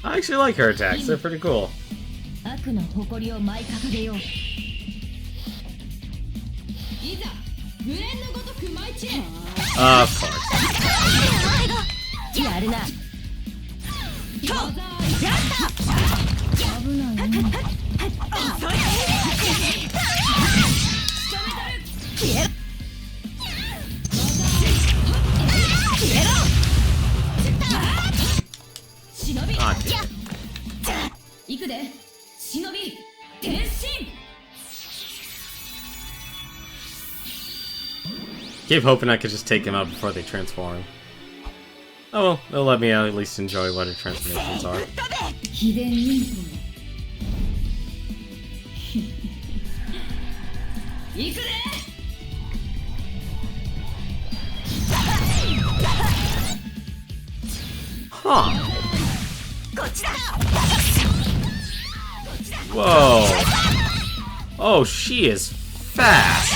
I actually like her attacks, they're pretty cool. 悪の誇りを舞い掲げよう。いざ無連のごとく舞い散れ。 Of course. やるな。危ないね。忍び。Ah, damn. 行くで。忍び転身。 Keep hoping I could just take him out before they transform. Oh well, they'll let me at least enjoy what her transformations are. 秘伝忍法。行くで。 Huh. Whoa. Oh, she is fast.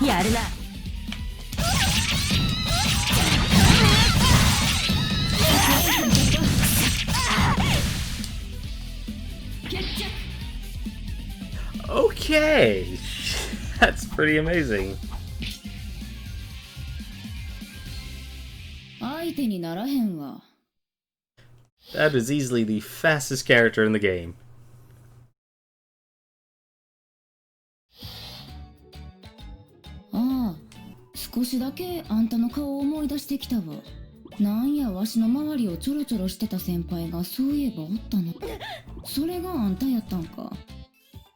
やるな。 Okay. That's pretty amazing. 相手にならへんわ。 That is easily the fastest character in the game. ああ、少しだけあんたの顔を思い出してきたわ。なんやわしの周りをちょろちょろしてた先輩がそういえばおったな。それがあんたやったんか。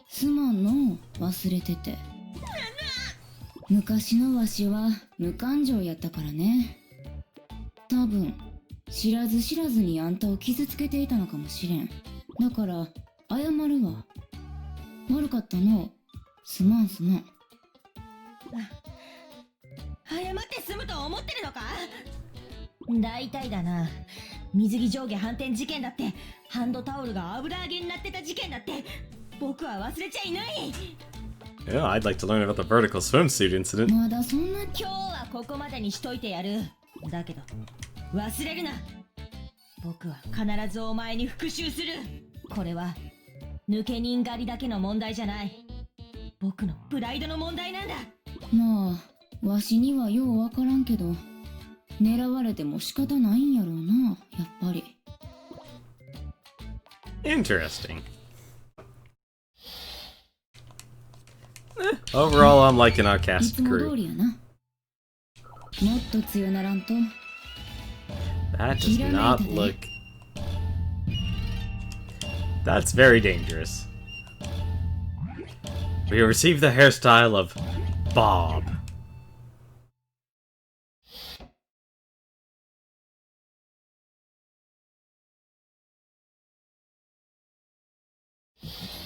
すまんの、忘れてて。昔のわしは無感情やったからね。多分知らず知らずにあんたを傷つけていたのかもしれん。だから謝るわ。悪かったの。すまんすまん。謝って済むと思ってるのか。大体だな。水着上下反転事件だって、ハンドタオルが油揚げになってた事件だって、僕は忘れちゃいない。Yeah, I'd like to learn about the vertical swimsuit incident. まだそんな。今日はここまでにしといてやる。だけど忘れるな。僕は必ずお前に復讐する。これは抜け人狩りだけの問題じゃない。僕のプライドの問題なんだ。まあわしにはようわからんけど、狙われても仕方ないんやろうな、やっぱり。Interesting. Overall, I'm liking our い cast つも通 crew. りやな。もっと強ならんと。 That does not look... That's very dangerous. We received the hairstyle of Bob.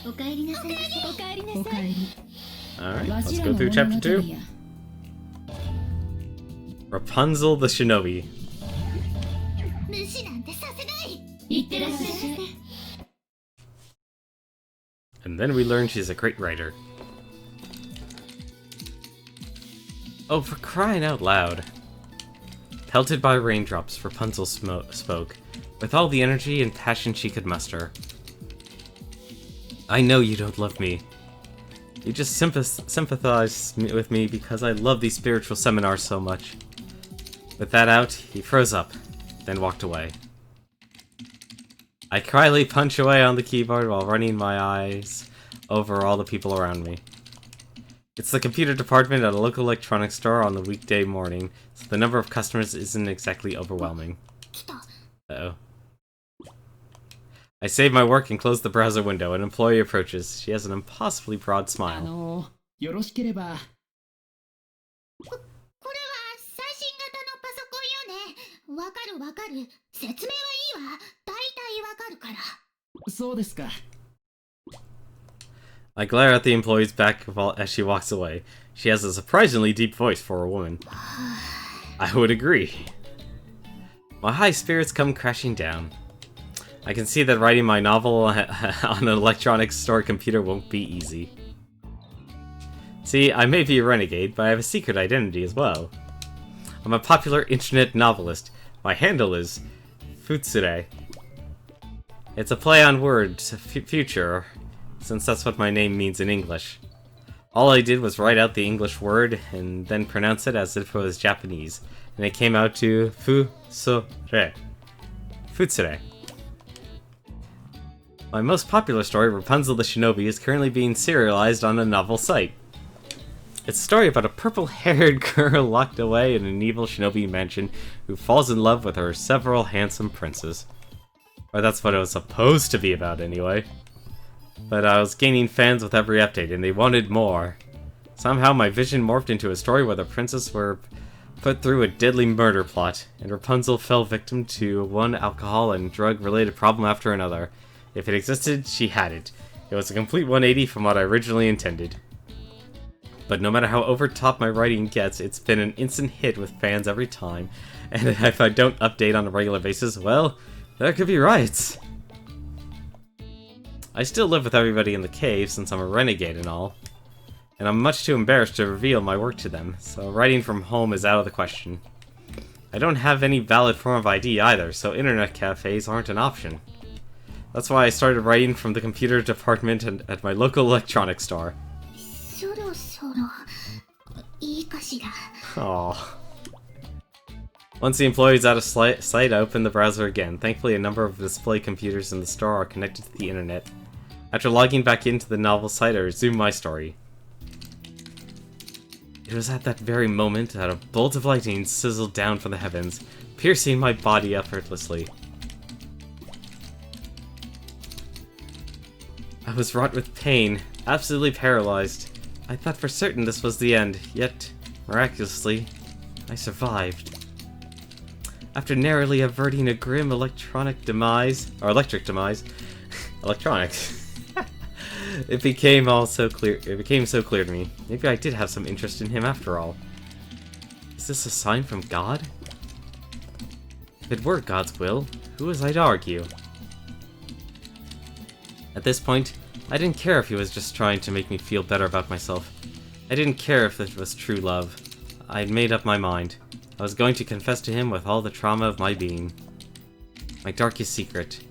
おかえりなさい。おかえりなさい。おかえり。 Alright, わ let's しら go の through 物 chapter 語 2. や。 Rapunzel the Shinobi. 無視なんてさせない。いってらっしゃい。 And then we learn she's a great writer. Oh, for crying out loud. Pelted by raindrops, Rapunzel spoke, with all the energy and passion she could muster. I know you don't love me. You just sympathize with me because I love these spiritual seminars so much. With that out, he froze up, then walked away. I quietly punch away on the keyboard while running my eyes over all the people around me. It's the computer department at a local electronics store on the weekday morning, so the number of customers isn't exactly overwhelming. Uh-oh. I save my work and close the browser window. An employee approaches. She has an impossibly broad smile. よろしければ。これは最新型のパソコンよね。わかるわかる。説明はいいわ。大体わかるから。そうですか。I glare at the employee's back as she walks away. She has a surprisingly deep voice for a woman. I would agree. My high spirits come crashing down. I can see that writing my novel on an electronics store computer won't be easy. See, I may be a renegade, but I have a secret identity as well. I'm a popular internet novelist. My handle is Futsure. It's a play on words, future, since that's what my name means in English. All I did was write out the English word and then pronounce it as if it was Japanese, and it came out to Futsure. Futsure. My most popular story, Rapunzel the Shinobi, is currently being serialized on a novel site. It's a story about a purple-haired girl locked away in an evil shinobi mansion who falls in love with her several handsome princes. Or that's what it was supposed to be about anyway. But I was gaining fans with every update, and they wanted more. Somehow my vision morphed into a story where the princes were put through a deadly murder plot, and Rapunzel fell victim to one alcohol and drug-related problem after another. If it existed, she had it. It was a complete 180 from what I originally intended. But no matter how over-top my writing gets, it's been an instant hit with fans every time, and if I don't update on a regular basis, well, there could be riots. I still live with everybody in the cave since I'm a renegade and all, and I'm much too embarrassed to reveal my work to them, so writing from home is out of the question. I don't have any valid form of ID either, so internet cafes aren't an option. That's why I started writing from the computer department at my local electronics store. そろそろいいかしら。 Aww. Once the employee is out of sight, I open the browser again. Thankfully, a number of display computers in the store are connected to the internet. After logging back into the novel site, I resume my story. It was at that very moment that a bolt of lightning sizzled down from the heavens, piercing my body effortlessly. I was wrought with pain, absolutely paralyzed. I thought for certain this was the end, yet, miraculously, I survived. After narrowly averting a grim electric demise, electronics, it became so clear to me. Maybe I did have some interest in him after all. Is this a sign from God? If it were God's will, who was I to argue? At this point, I didn't care if he was just trying to make me feel better about myself. I didn't care if it was true love. I had made up my mind. I was going to confess to him with all the trauma of my being. My darkest secret.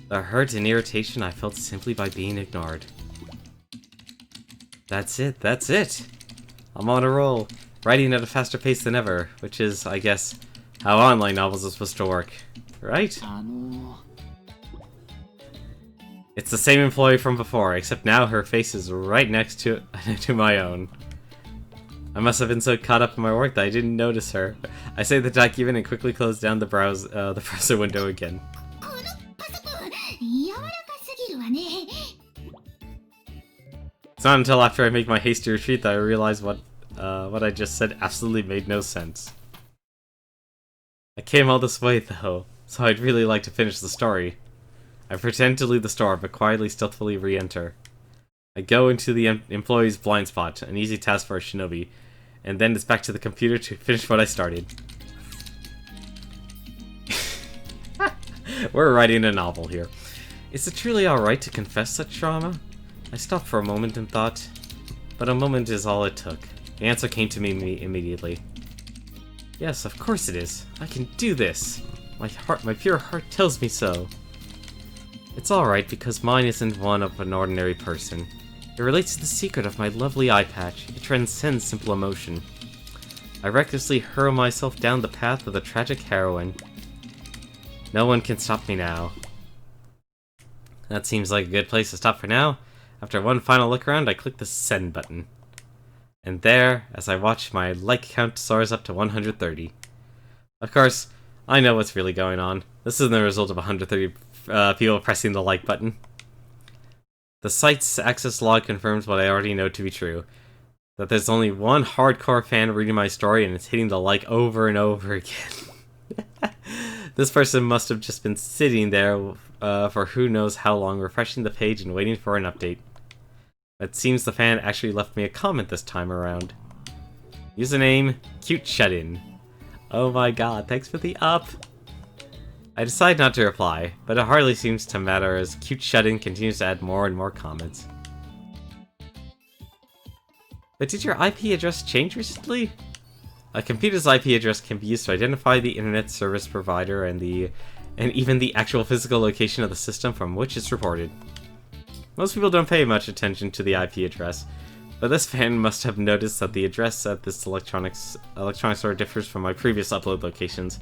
The hurt and irritation I felt simply by being ignored. That's it! I'm on a roll, writing at a faster pace than ever, which is, I guess, how online novels are supposed to work. Right? It's the same employee from before, except now her face is right next to my own. I must have been so caught up in my work that I didn't notice her. I saved the document and quickly closed down the browser window again. It's not until after I make my hasty retreat that I realize what I just said absolutely made no sense. I came all this way, though, so I'd really like to finish the story. I pretend to leave the store, but quietly, stealthily re-enter. I go into the employee's blind spot, an easy task for a shinobi, and then it's back to the computer to finish what I started. We're writing a novel here. Is it truly alright to confess such trauma? I stopped for a moment and thought, but a moment is all it took. The answer came to me immediately. Yes, of course it is. I can do this. My pure heart tells me so. It's alright because mine isn't one of an ordinary person. It relates to the secret of my lovely eye patch. It transcends simple emotion. I recklessly hurl myself down the path of the tragic heroine. No one can stop me now. That seems like a good place to stop for now. After one final look around, I click the send button. And there, as I watch, my like count soars up to 130. Of course, I know what's really going on. This isn't the result of 130 people pressing the like button. The site's access log confirms what I already know to be true. That there's only one hardcore fan reading my story and it's hitting the like over and over again. This person must have just been sitting there for who knows how long, refreshing the page and waiting for an update. It seems the fan actually left me a comment this time around. Username, Cute Shut-In. Oh my god, thanks for the up! I decide not to reply, but it hardly seems to matter as Cute Shut-In continues to add more and more comments. But did your IP address change recently? A computer's IP address can be used to identify the internet service provider and even the actual physical location of the system from which it's reported. Most people don't pay much attention to the IP address, but this fan must have noticed that the address at this electronics store differs from my previous upload locations.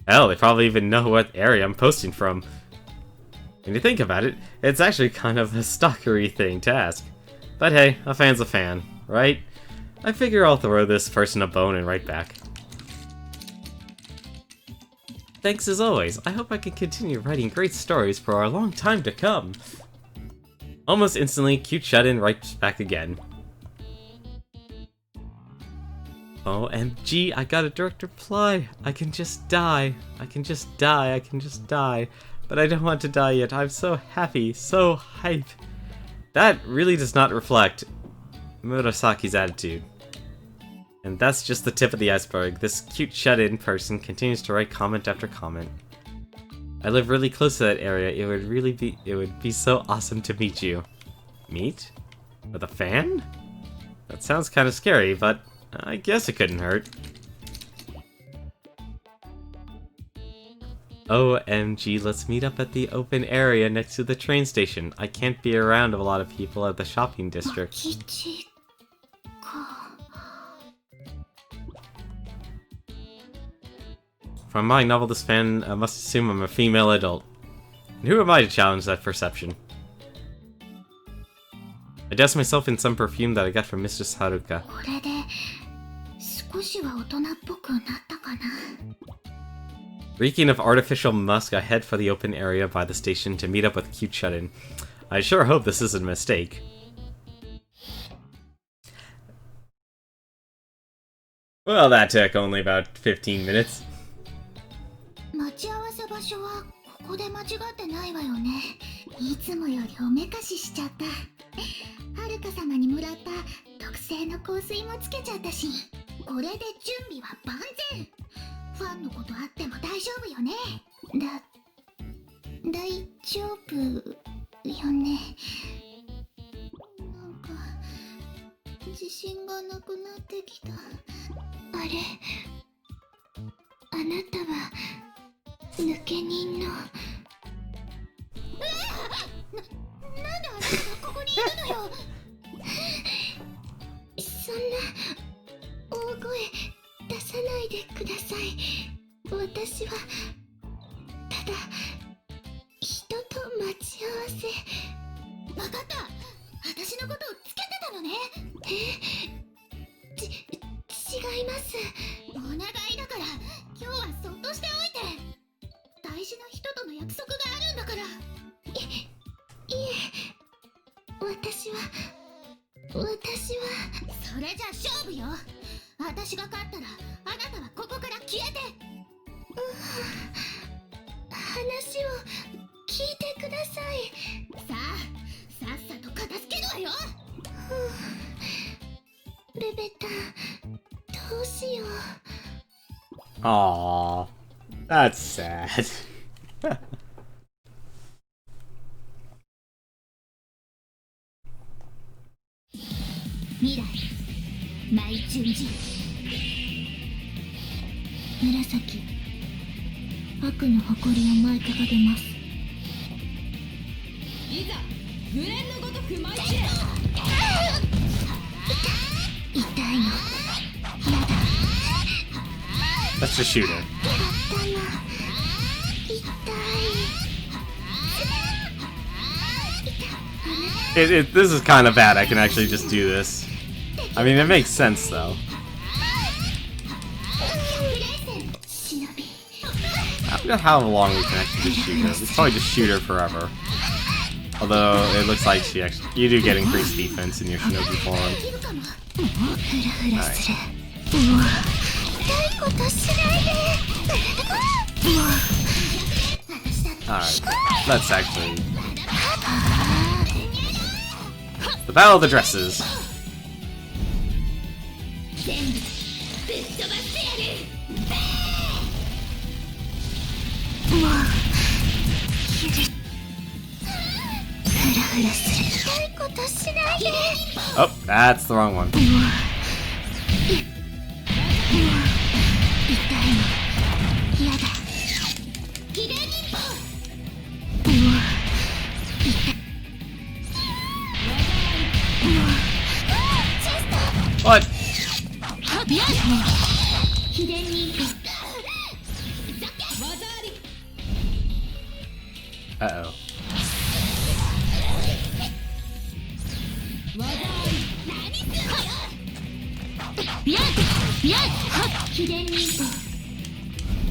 Hell, they probably even know what area I'm posting from. When you think about it, it's actually kind of a stalkery thing to ask. But hey, a fan's a fan, right? I figure I'll throw this person a bone and write back. Thanks as always. I hope I can continue writing great stories for a long time to come. Almost instantly, Cute Shut-In writes back again. OMG, I got a direct reply. I can just die. I can just die. I can just die. But I don't want to die yet. I'm so happy. So hype. That really does not reflect Murasaki's attitude. And that's just the tip of the iceberg. This Cute Shut-In person continues to write comment after comment. I live really close to that area. It would be so awesome to meet you. Meet? With a fan? That sounds kind of scary, but I guess it couldn't hurt. OMG, let's meet up at the open area next to the train station. I can't be around a lot of people at the shopping district. From my novel, this fan must assume I'm a female adult. And who am I to challenge that perception? I douse myself in some perfume that I got from Mistress Haruka. Reeking of artificial musk, I head for the open area by the station to meet up with Cute Shut-In. I sure hope this isn't a mistake. Well, that took only about 15 minutes. 待ち合わせ場所はここで間違ってないわよね。いつもよりおめかししちゃった。はるか様にもらった特製の香水もつけちゃったし、これで準備は万全。ファンのことあっても大丈夫よね。大丈夫よね。なんか自信がなくなってきた。あれ、あなたは抜け人の。なんであなたがここにいるのよ。そんな大声出さないでください。私はただ人と待ち合わせ。分かった。私のことをつけてたのね。違います。お願いだから今日はそっとしておいて。大事な人との約束があるんだから。いえ、私はそれじゃ勝負よ。私が勝ったらあなたはここから消えて。話を聞いてください。さっさと片付けるわよ。ベベタ、どうしよう。Aww, that's sad. 未来、マイチュンジ。紫、悪の誇りを舞い掲げます。いざグレンのごとく舞い散れ。痛いの。やだ。 Let's just shoot her. This is kind of bad. I can actually just do this. I mean, it makes sense though. I don't know how long we can actually just shoot her. We probably just shoot her forever. Although it looks like you do get increased defense in your Shinobi form. Alright. Alright, let's actually... The Battle of the Dresses. Oh, that's the wrong one. What? Uh-oh.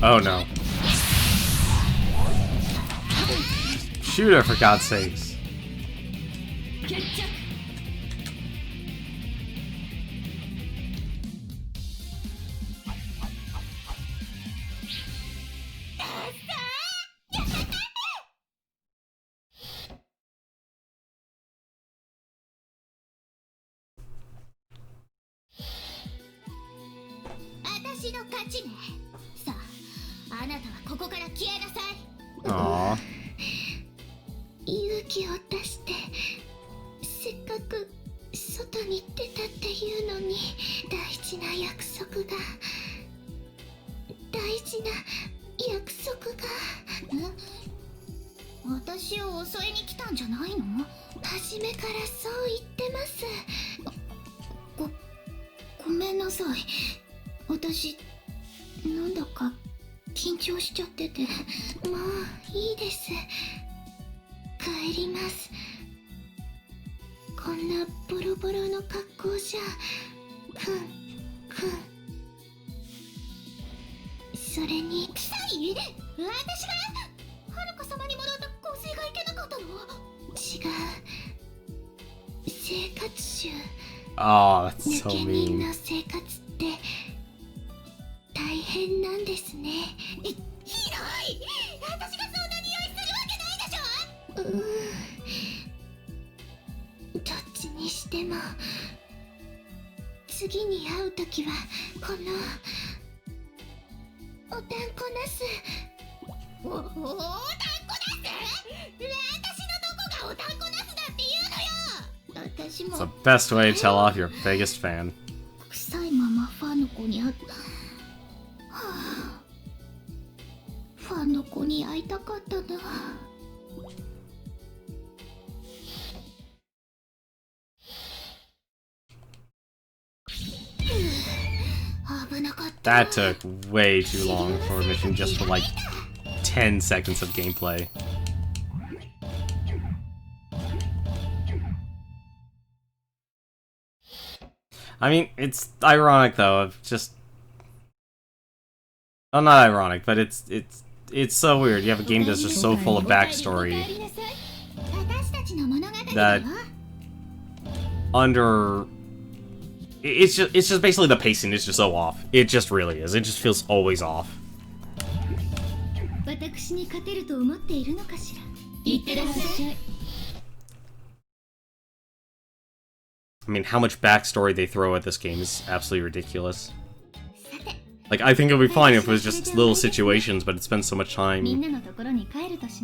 Oh no. Shoot her, for God's sakes. Aww. 勇気を出してせっかく外に出たっていうのに大事な約束が私を襲いに来たんじゃないの？初めからそう言ってます。ごめんなさい。私なんだか緊張しちゃってて。もういいです。帰ります。こんなボロボロの格好じゃ。それに私がはるか様にもらった香水がいけなかったの？違生活習 Oh, that's so 抜け人 mean. の生活って大変なんですね。ひどい。私がそんな匂いするわけないでしょ。どっちにしても次に会うときはこのおたんこなす。おたんこなす？私のどこがおたんこなすだって言うのよ。私 It's も the best way to tell off your biggest fan. 臭いままファンの子に会った、はあ、ファンの子に会いたかったな。危なかった。 That took way too long for a mission just for like 10 seconds of gameplay. I mean, it's ironic though, of just... Well, not ironic, but it's so weird. You have a game that's just so full of backstory that under... It's just basically the pacing is just so off. It just really is. It just feels always off. 私に勝てると思っているのかしら。いってらっしゃい。 I mean, how much backstory they throw at this game is absolutely ridiculous. Like, I think it would be fine if it was just little situations, but it spends so much time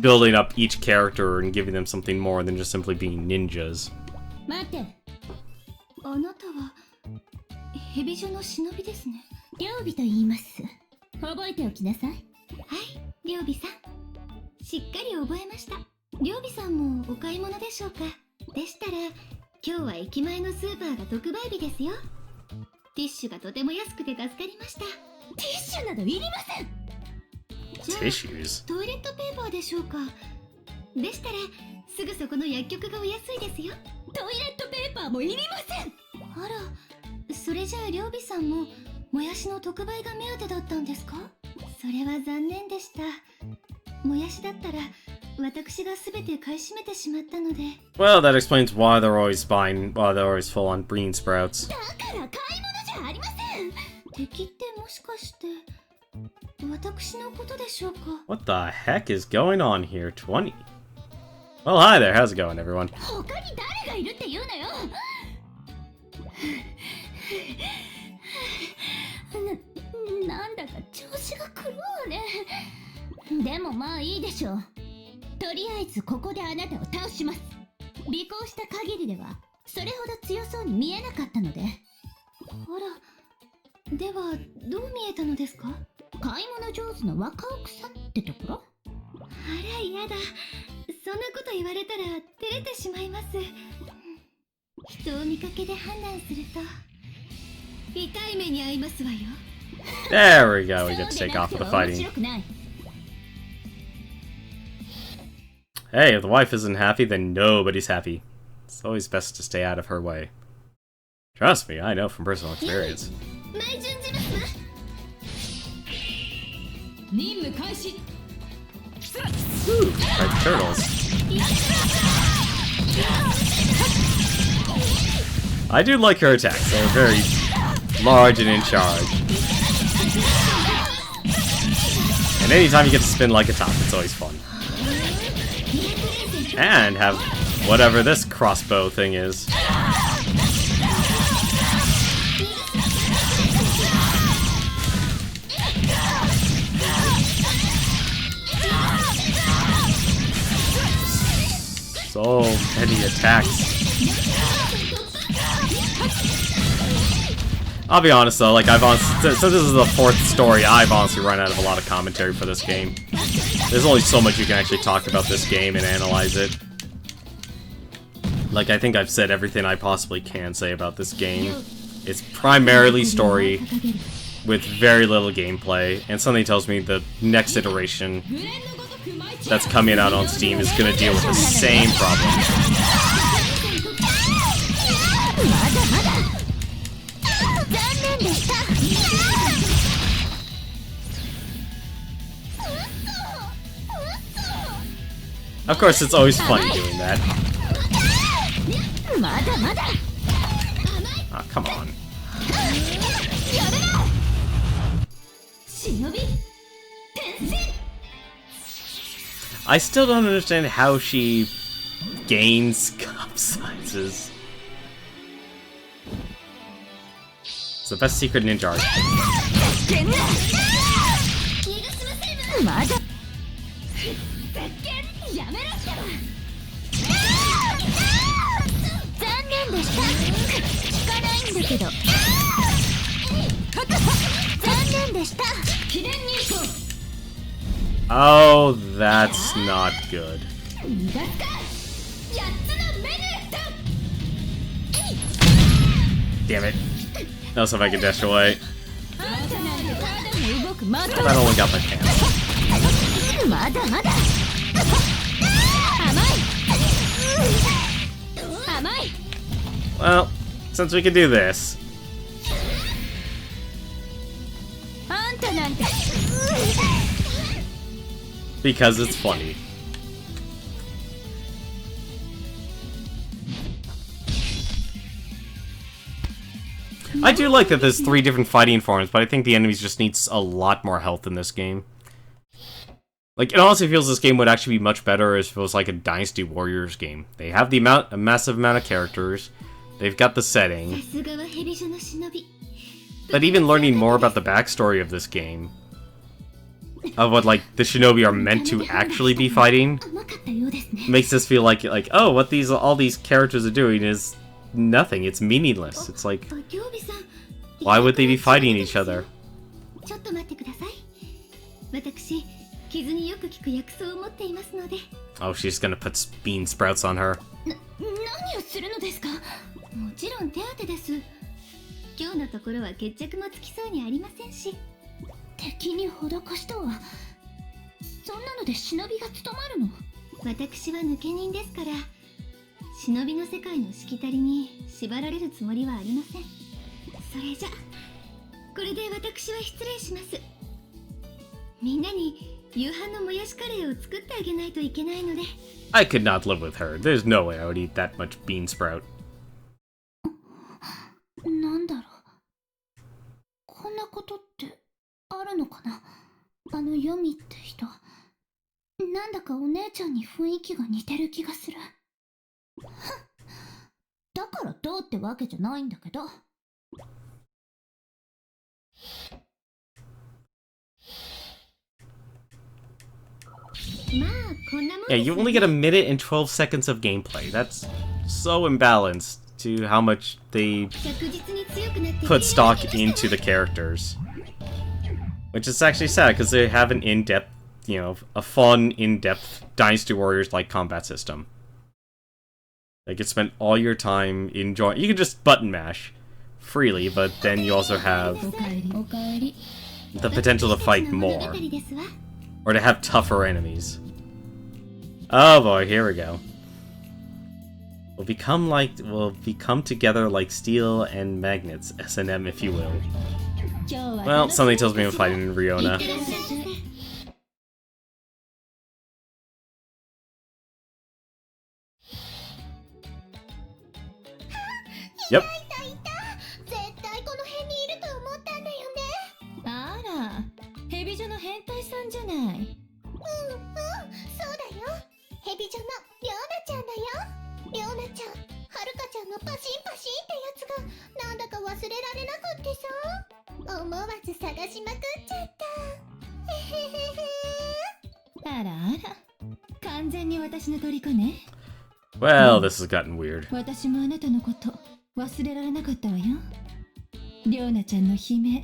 building up each character and giving them something more than just simply being ninjas. 待って。あなたはヘビ女の忍びですね。両備と言います。覚えておきなさい。はい、両備さん。しっかり覚えました。両備さんもお買い物でしょうか。でしたら今日は駅前のスーパーが特売日ですよ。ティッシュがとても安くて助かりました。ティッシュなどいりません。じゃあ Tissues? トイレットペーパーでしょうか。でしたらすぐそこの薬局がお安いですよ。トイレットペーパーもいりません。あら、それじゃあ両備さんももやしの特売が目当てだったんですか。それは残念でした。もやしだったら私がすべて買い占めてしまったので。 Well, that explains why they're always full on green sprouts. だから買い物じゃありません。敵ってもしかして私のことでしょうか。 What the heck is going on here? 20? Well, hi there. How's it going, everyone? 他に誰がいるって言うのよ。なんだか調子が狂うわね。でもまあいいでしょう。とりあえずここであなたを倒します。尾行した限りではそれほど強そうに見えなかったので。あら、ではどう見えたのですか。買い物上手の若奥さんってところ。あらやだ、そんなこと言われたら照れてしまいます。人を見かけで判断すると痛い目に遭いますわよ。 There we go. We get to take off with the fighting. Hey, if the wife isn't happy, then nobody's happy. It's always best to stay out of her way. Trust me, I know from personal experience. Ooh, right, turtles. I do like her attacks. They're very large and in charge. And anytime you get to spin like a top, it's always fun. And have whatever this crossbow thing is. So many attacks. I'll be honest though, like so this is the fourth story, I've honestly run out of a lot of commentary for this game. There's only so much you can actually talk about this game and analyze it. Like, I think I've said everything I possibly can say about this game. It's primarily story, with very little gameplay, and something tells me the next iteration that's coming out on Steam is going to deal with the same problem. Of course, it's always funny doing that. Ah, come on. I still don't understand how she gains cup sizes. It's the best secret ninja art. Oh, that's not good. Damn it. Now see if I can dash away. That only got my pants. Well, since we can do this. Because it's funny. I do like that there's 3 different fighting forms, but I think the enemies just needs a lot more health in this game. Like, it honestly feels this game would actually be much better if it was like a Dynasty Warriors game. They have a massive amount of characters, they've got the setting, but even learning more about the backstory of this game, of what like the Shinobi are meant to actually be fighting, makes us feel like oh, what all these characters are doing is nothing. It's meaningless. It's like, why would they be fighting each other? Oh, she's gonna put bean sprouts on her. I could not live with her. There's no way I would eat that much bean sprout. なんだろう。こんなことってあるのかな。あのヨミって人。なんだかお姉ちゃんに雰囲気が似てる気がする。だからどうってわけじゃないんだけど。Yeah, you only get a minute and 12 seconds of gameplay. That's so imbalanced to how much they put stock into the characters. Which is actually sad, because they have an in-depth, you know, a fun, in-depth Dynasty Warriors-like combat system. Like, you spend all your time enjoying... You can just button mash freely, but then you also have the potential to fight more. Or to have tougher enemies. Oh boy, here we go. We'll become together like steel and magnets, S&M if you will. Well, something tells me I'm fighting in Riona. Yep. あら、ヘビ女の変態さんじゃない。そうだよ。ヘビ女のリョーナちゃんだよ。リョーナちゃん、はるかちゃんのパシンパシンってやつがなんだか忘れられなくってさ。思わず探しまくっちゃった。へへへへ。あらあら、完全に私の虜ね。Well, this has gotten weird. 私もあなたのこと忘れられなかったわよ。リョーナちゃんの悲鳴、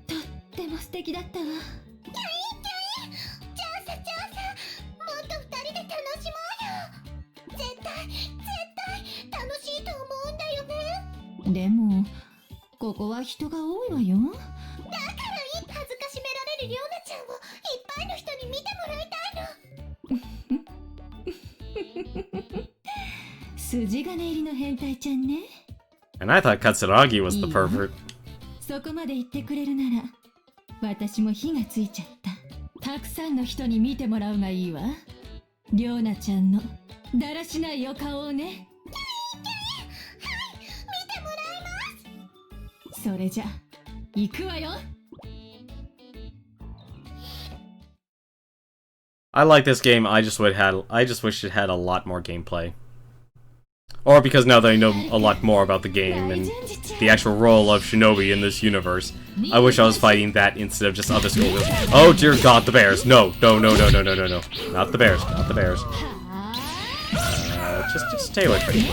とっても素敵だったわ。キャイキャイ、じゃあさ、もっと二人で楽しもうよ。絶対楽しいと思うんだよね。でもここは人が多いわよ。だから恥ずかしめられるリョーナちゃんをいっぱいの人に見てもらいたいの。筋金入りの変態ちゃんね。And I thought Katsuragi was the pervert. そこまで言ってくれるなら私も火がついちゃった。たくさんの人に見てもらうがいいわ。リョーナちゃんのだらしないお顔をね。それじゃ行くわよ。 I like this game. I just wish it had a lot more gameplay. Or because now that I know a lot more about the game and the actual role of Shinobi in this universe, I wish I was fighting that instead of just other schoolgirls. Oh dear God, the bears! No, no, no, no, no, no, no, no! Not the bears! Not the bears! Just stay away from me.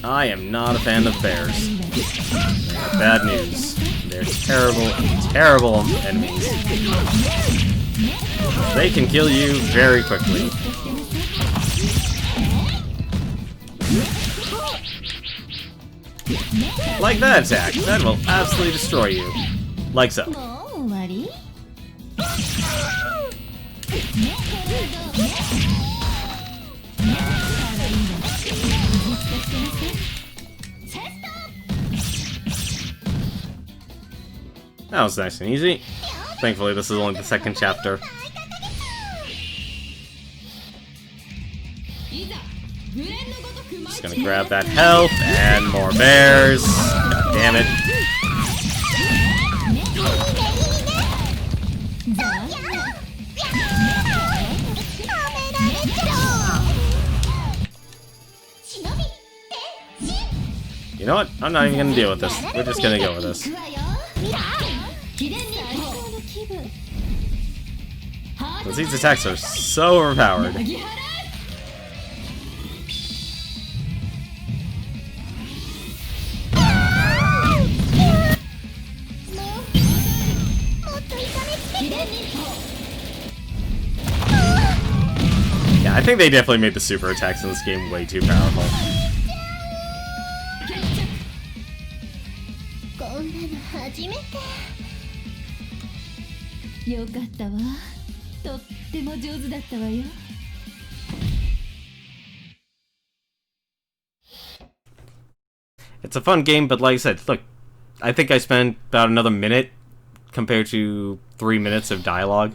I am not a fan of bears. Bad news. They're terrible, terrible enemies. They can kill you very quickly. Like that attack. That will absolutely destroy you. Like so. That was nice and easy. Thankfully, this is only the second chapter. Just gonna grab that health and more bears. God damn it. You know what? I'm not even gonna deal with this. We're just gonna go with this. Because these attacks are so overpowered. Yeah, I think they definitely made the super attacks in this game way too powerful. It's a fun game, but like I said, look, I think I spent about another minute compared to 3 minutes of dialogue.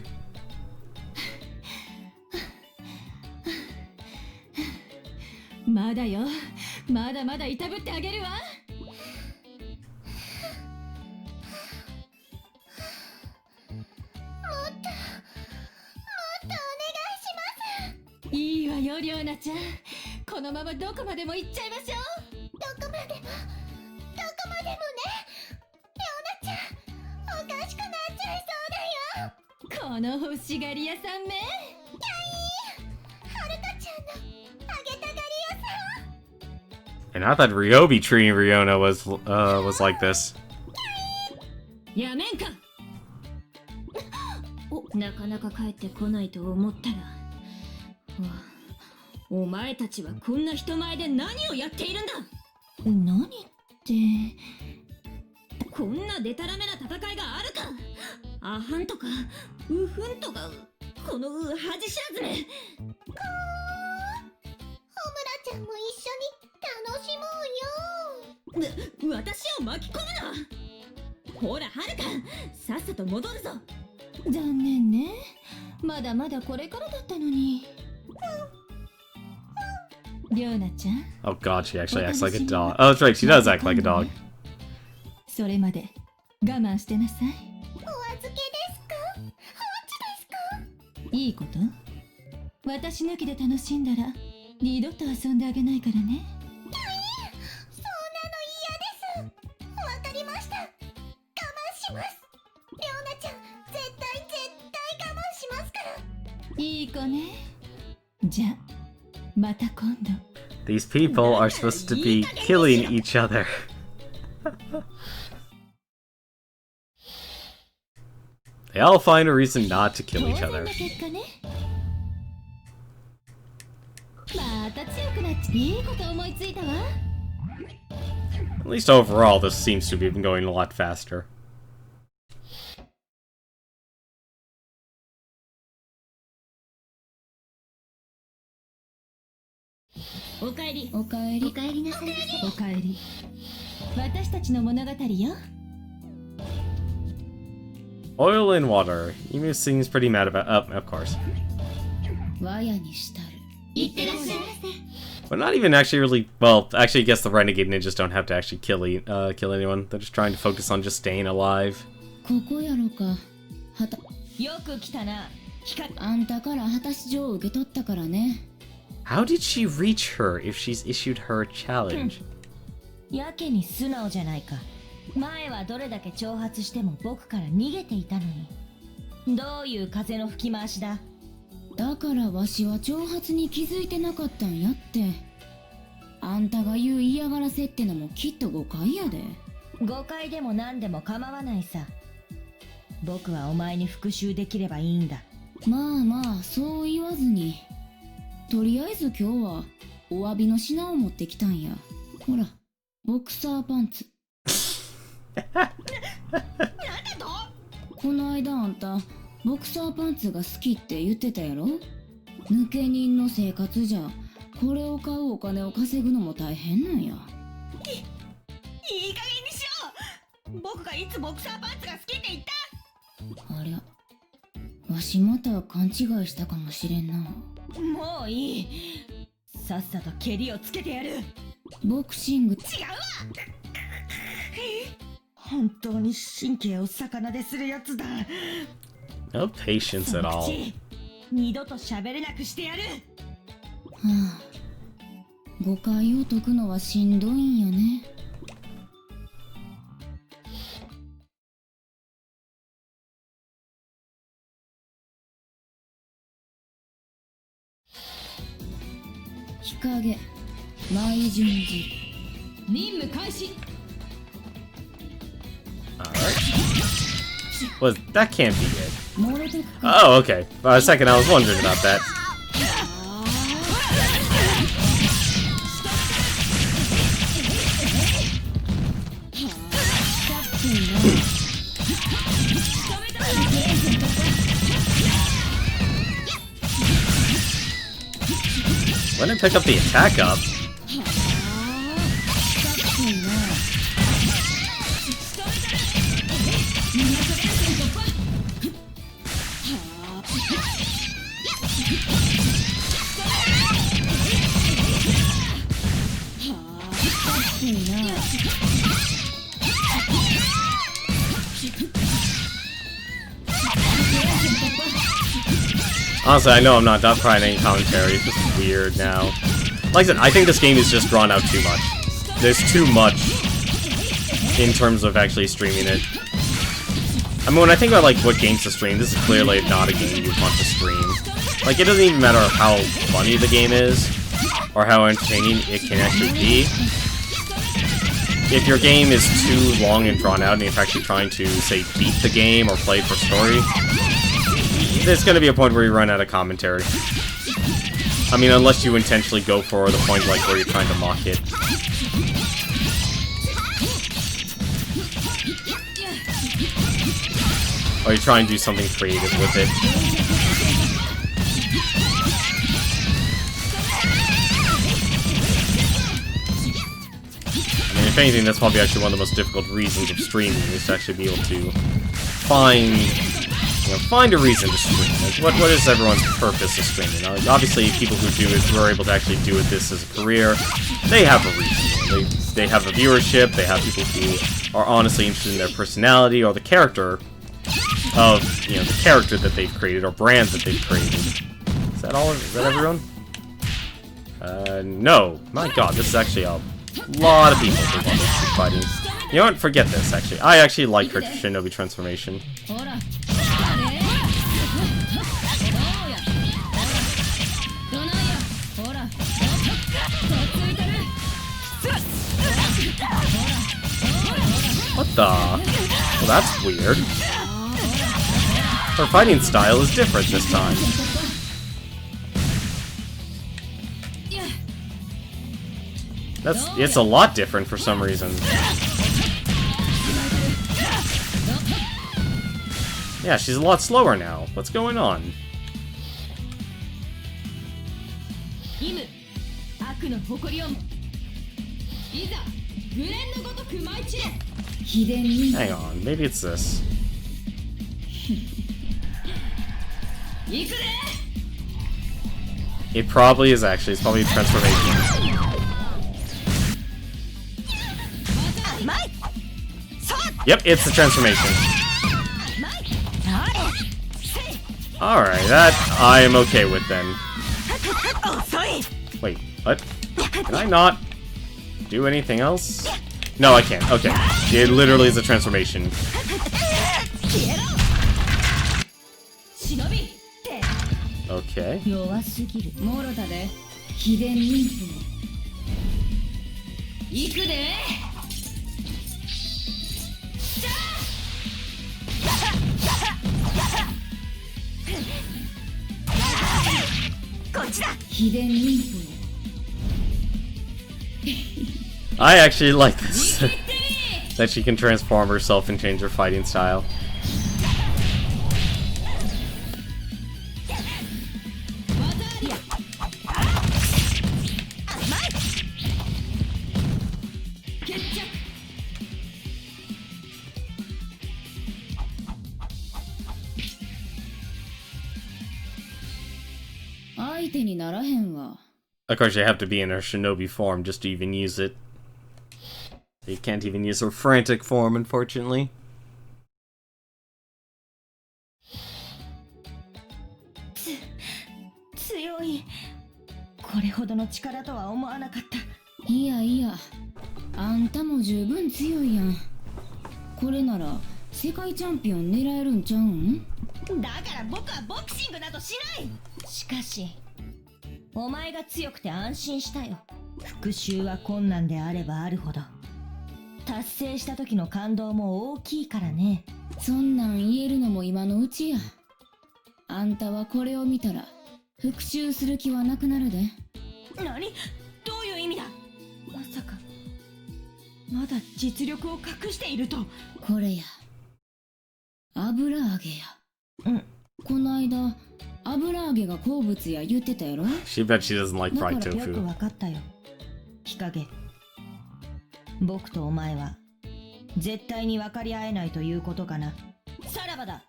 And I thought Ryobi treating Riona was like this. やめんか。なかなか帰ってこないと思ったら、お前たちはこんな人前で何をやっているんだ。何って、こんなデタラメな戦いがあるか。アハンとかウフンとか、この恥知らずめ。ホムラちゃんも一緒に楽しもうよ。私を巻き込むな。ほらはるか、さっさと戻るぞ。残念ね、まだまだこれからだったのに。リョーナちゃん。 Oh god, she actually acts like a dog. Oh, that's right, she does act like a dog. それまで我慢してなさい。お預けですか？放置ですか？いいこと？私抜きで楽しんだら二度と遊んであげないからね。そんなの嫌です。わかりました。我慢します。リョーナちゃん、絶対我慢しますから。いい子ね。じゃあまた今度。 These people are supposed to be killing each other. They all find a reason not to kill each other. At least overall, this seems to be going a lot faster. Oil and water. Emu seems pretty mad about. Oh, of course. But not even actually really... Well, actually, I guess the Renegade Ninjas don't have to actually kill anyone. They're just trying to focus on just staying alive. ここやろか。はた、よく来たな。あんたから果たし状を受け取ったからね。How did she reach her if she's issued her a challenge? やけに素直じゃないか。前はどれだけ挑発しても僕から逃げていたのに。どういう風の吹き回しだ？だからわしは挑発に気づいてなかったんやって。あんたが言う嫌がらせってのもきっと誤解やで。誤解でも何でも構わないさ。僕はお前に復讐できればいいんだ。まあまあそう言わずに、とりあえず今日はお詫びの品を持ってきたんや。ほら、ボクサーパンツ。なんだと？この間あんたボクサーパンツが好きって言ってたやろ。抜け人の生活じゃこれを買うお金を稼ぐのも大変なんや。いい加減にしよう。僕がいつボクサーパンツが好きって言った？ありゃ、わしまた勘違いしたかもしれんな。もういい。さっさと蹴りをつけてやる。ボクシング。違うわ。本当に神経を逆なでするやつだ。No patience at all. 二度と喋れなくしてやる。はあ、誤解を解くのはしんどいんやね。日陰舞順寺。任務開始。 Well, that can't be it. モロトク。 Oh, okay. For a second, I was wondering about that. When did I pick up the attack up? Honestly, I know I'm not providing any commentary. It's just weird now. Like I said, I think this game is just drawn out too much. There's too much in terms of actually streaming it. I mean, when I think about like what games to stream, this is clearly not a game you want to stream. Like, it doesn't even matter how funny the game is or how entertaining it can actually be. If your game is too long and drawn out and you're actually trying to, say, beat the game or play for story, there's going to be a point where you run out of commentary. I mean, unless you intentionally go for the point like where you're trying to mock it. Or you try and do something creative with it. I mean, if anything, that's probably actually one of the most difficult reasons of streaming, is to actually be able to find a reason to stream. Like, what is everyone's purpose of streaming? Like, obviously, people who do it, who are able to actually do this as a career, they have a reason. They have a viewership, they have people who are honestly interested in their personality or the character of, the character that they've created or brand that they've created. Is that all? Is that everyone? No. My god, this is actually a lot of people who want to keep fighting. You know what? Forget this, actually. I actually like her Shinobi transformation. What the? Well, that's weird. Her fighting style is different this time. It's a lot different for some reason. Yeah, she's a lot slower now. What's going on? Hang on, maybe it's this. It probably is actually. It's probably a transformation. Yep, it's the transformation. Alright, that I am okay with then. Wait, what? Can I not do anything else? No, I can't. Okay. It literally is a transformation. Okay. 弱すぎるもろだで秘伝忍法行くでこっちだ秘伝忍法 I actually like this. That she can transform herself and change her fighting style. Of course, you have to be in her shinobi form just to even use it. You can't even use her frantic form, unfortunately. 強い。これほどの力とは思わなかった。いやいや、あんたも十分強いやん。これなら世界チャンピオン狙えるんちゃうん？だから僕はボクシングなどしない。しかし、お前が強くて安心したよ。復讐は困難であればあるほど、達成した時の感動も大きいからね。そんなん言えるのも今のうちや。あんたはこれを見たら復讐する気はなくなるで。何？どういう意味だ？まさかまだ実力を隠していると。これや、油揚げや。うん。この間油揚げが好物や言ってたやろ。 She bet she doesn't like fried だからよく tofu. わかったよ。日陰。僕とお前は絶対に分かり合えないということかな。さらばだ。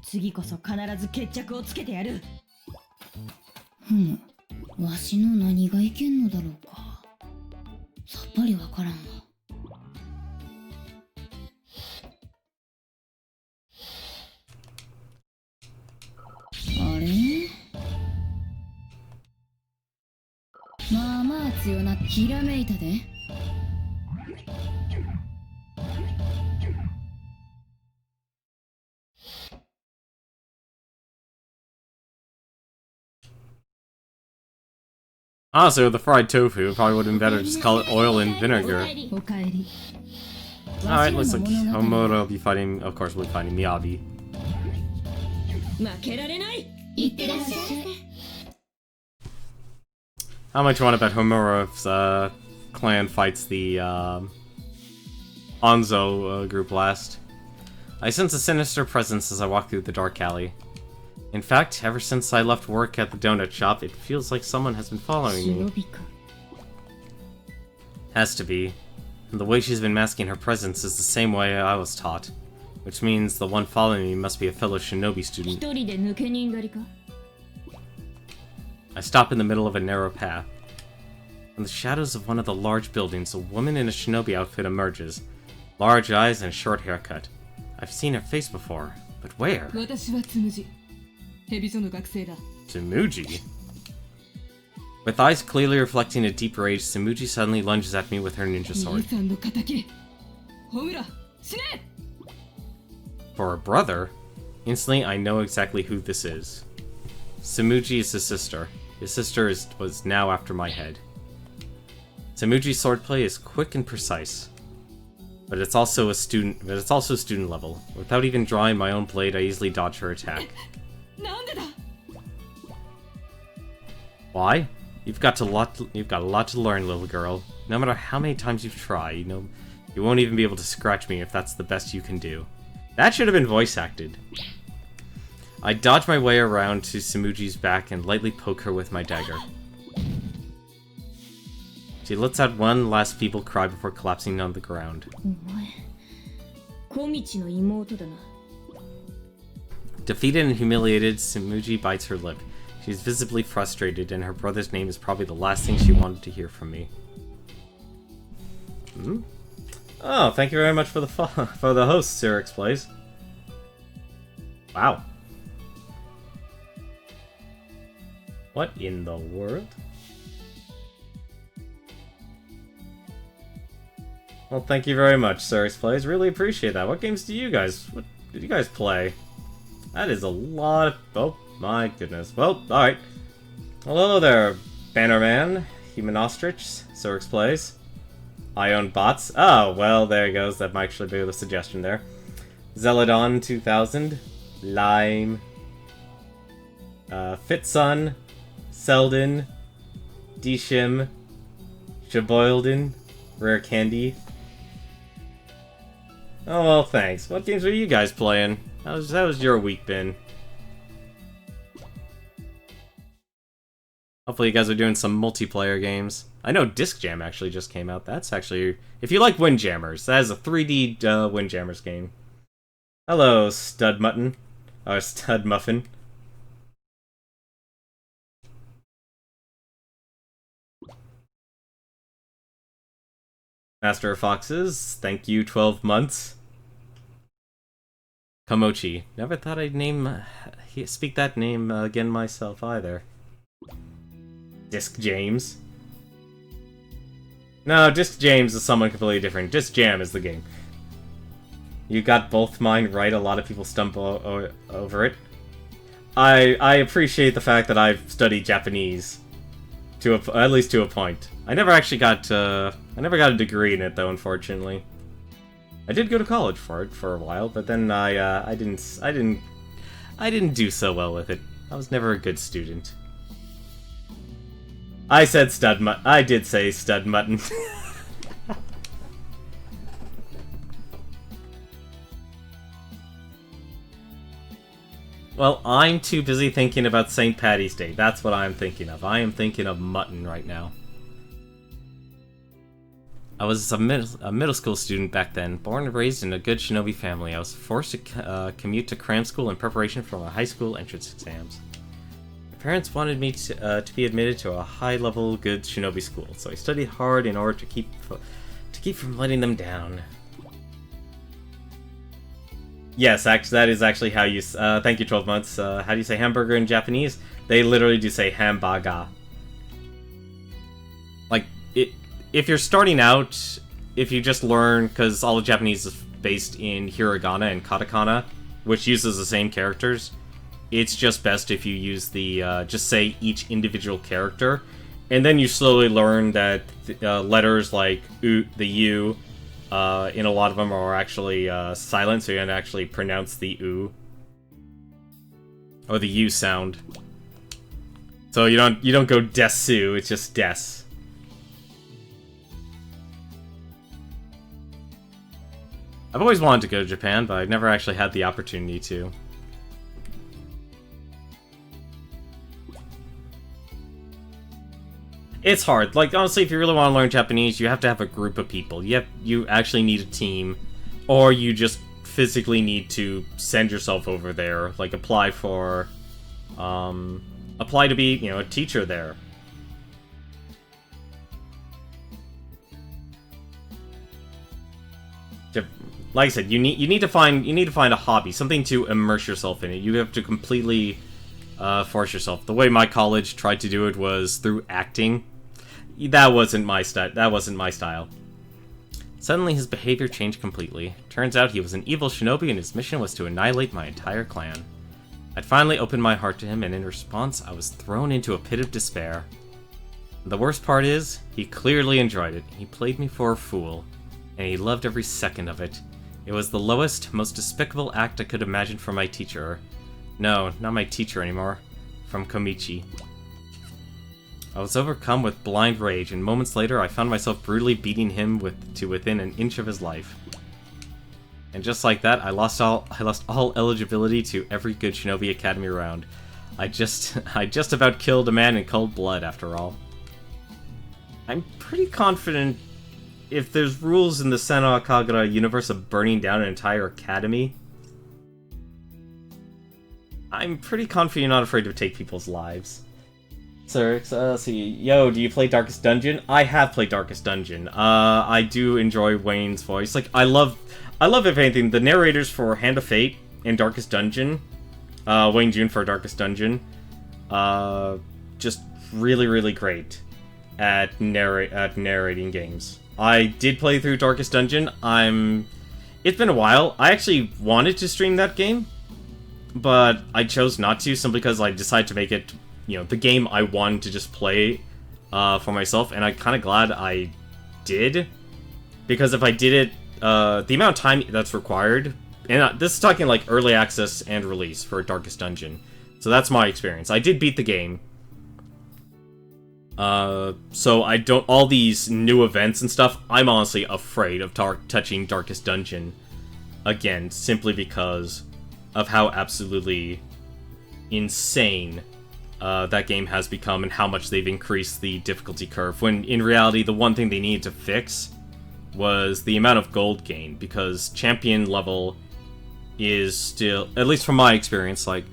次こそ必ず決着をつけてやる。わしの何がいけんのだろうか。さっぱりわからんわ。あれ？まあまあ強なひらめいたで。Honestly, with the fried tofu, it probably would have been better to just call it oil and vinegar. Alright, looks like Homoto will be fighting, of course, we'll be fighting Miyabi. How much you want to bet Homura's clan fights the Anzo group last? I sense a sinister presence as I walk through the dark alley. In fact, ever since I left work at the donut shop, it feels like someone has been following me. Has to be. And the way she's been masking her presence is the same way I was taught. Which means the one following me must be a fellow shinobi student. I stop in the middle of a narrow path. In the shadows of one of the large buildings, a woman in a shinobi outfit emerges. Large eyes and a short haircut. I've seen her face before, but where? Tsumuji? With eyes clearly reflecting a deep rage, Tsumuji suddenly lunges at me with her ninja sword. For her brother? Instantly, I know exactly who this is. Tsumuji is his sister. His sister was now after my head. Tsumuji's swordplay is quick and precise. But it's also student level. Without even drawing my own blade, I easily dodge her attack. Why? You've got a lot to learn, little girl. No matter how many times you try, you won't even be able to scratch me if that's the best you can do. That should have been voice acted. I dodge my way around to Tsumuji's back and lightly poke her with my dagger. She lets out one last feeble cry before collapsing on the ground. Defeated and humiliated, Tsumuji bites her lip. She's visibly frustrated, and her brother's name is probably the last thing she wanted to hear from me. Hmm? Oh, thank you very much for the for the host, Sirix Plays. Wow. What in the world? Well, thank you very much, Sirix Plays. Really appreciate that. What games did you guys play? That is a lot of... Oh, my goodness. Well, alright. Hello there, Bannerman, Human Ostrich, Sirix Plays. I own bots. Oh, well, there he goes. That might actually be the suggestion there. Zeladon 2000, Lime, Fitsun, Selden, Dishim, Shaboilden, Rare Candy. Oh, well, thanks. What games were you guys playing? How was your week been? Hopefully you guys are doing some multiplayer games. I know Disc Jam actually just came out. That's actually... If you like Windjammers, that is a 3D Windjammers game. Hello, Stud Mutton. Or Stud Muffin. Master of Foxes, thank you, 12 months. Komochi. Never thought I'd speak that name again myself either. Disc James. No, Disc James is someone completely different. Disc Jam is the game. You got both mine right. A lot of people stumble over it. I appreciate the fact that I've studied Japanese at least to a point. I never actually got I never got a degree in it though, unfortunately. I did go to college for it for a while, but then I didn't do so well with it. I was never a good student. I said I did say Stud Mutton. Well, I'm too busy thinking about St. Paddy's Day. That's what I'm thinking of. I am thinking of mutton right now. I was a middle school student back then, born and raised in a good Shinobi family. I was forced to commute to cram school in preparation for my high school entrance exams. My parents wanted me to be admitted to a high-level good Shinobi school, so I studied hard in order to keep from letting them down. Yes, actually, that is actually how you... thank you, 12 months. How do you say hamburger in Japanese? They literally do say hambaga. Like, if you're starting out, if you just learn... Because all of Japanese is based in hiragana and katakana, which uses the same characters, it's just best if you use the... just say each individual character. And then you slowly learn that letters like the U... in a lot of them are actually silent, so you can actually pronounce the U or the U sound. So you don't go desu, it's just des. I've always wanted to go to Japan, but I've never actually had the opportunity to. It's hard. Like, honestly, if you really want to learn Japanese, you have to have a group of people. You actually need a team, or you just physically need to send yourself over there. Like, apply to be, a teacher there. Like I said, you need to find a hobby, something to immerse yourself in it. You have to completely force yourself. The way my college tried to do it was through acting. That wasn't my style. Suddenly, his behavior changed completely. Turns out he was an evil shinobi, and his mission was to annihilate my entire clan. I'd finally opened my heart to him, and in response, I was thrown into a pit of despair. The worst part is, he clearly enjoyed it. He played me for a fool, and he loved every second of it. It was the lowest, most despicable act I could imagine from my teacher. No, not my teacher anymore. From Komichi. I was overcome with blind rage, and moments later I found myself brutally beating him to within an inch of his life. And just like that, I lost all eligibility to every good Shinobi Academy around. I just about killed a man in cold blood, after all. I'm pretty confident if there's rules in the Senran Kagura universe of burning down an entire academy, I'm pretty confident you're not afraid to take people's lives. Sir, let's see. Yo, do you play Darkest Dungeon? I have played Darkest Dungeon. I do enjoy Wayne's voice. Like, I love, if anything, the narrators for Hand of Fate and Darkest Dungeon. Wayne June for Darkest Dungeon. Just really, really great at narrating games. I did play through Darkest Dungeon. It's been a while. I actually wanted to stream that game, but I chose not to simply because I decided to make it, the game I wanted to just play for myself, and I'm kind of glad I did, because if I did it, the amount of time that's required, and this is talking like early access and release for Darkest Dungeon, so that's my experience. I did beat the game, so I don't, all these new events and stuff, I'm honestly afraid of touching Darkest Dungeon again, simply because of how absolutely insane that game has become and how much they've increased the difficulty curve, when in reality the one thing they needed to fix was the amount of gold gain, because champion level is still, at least from my experience, like,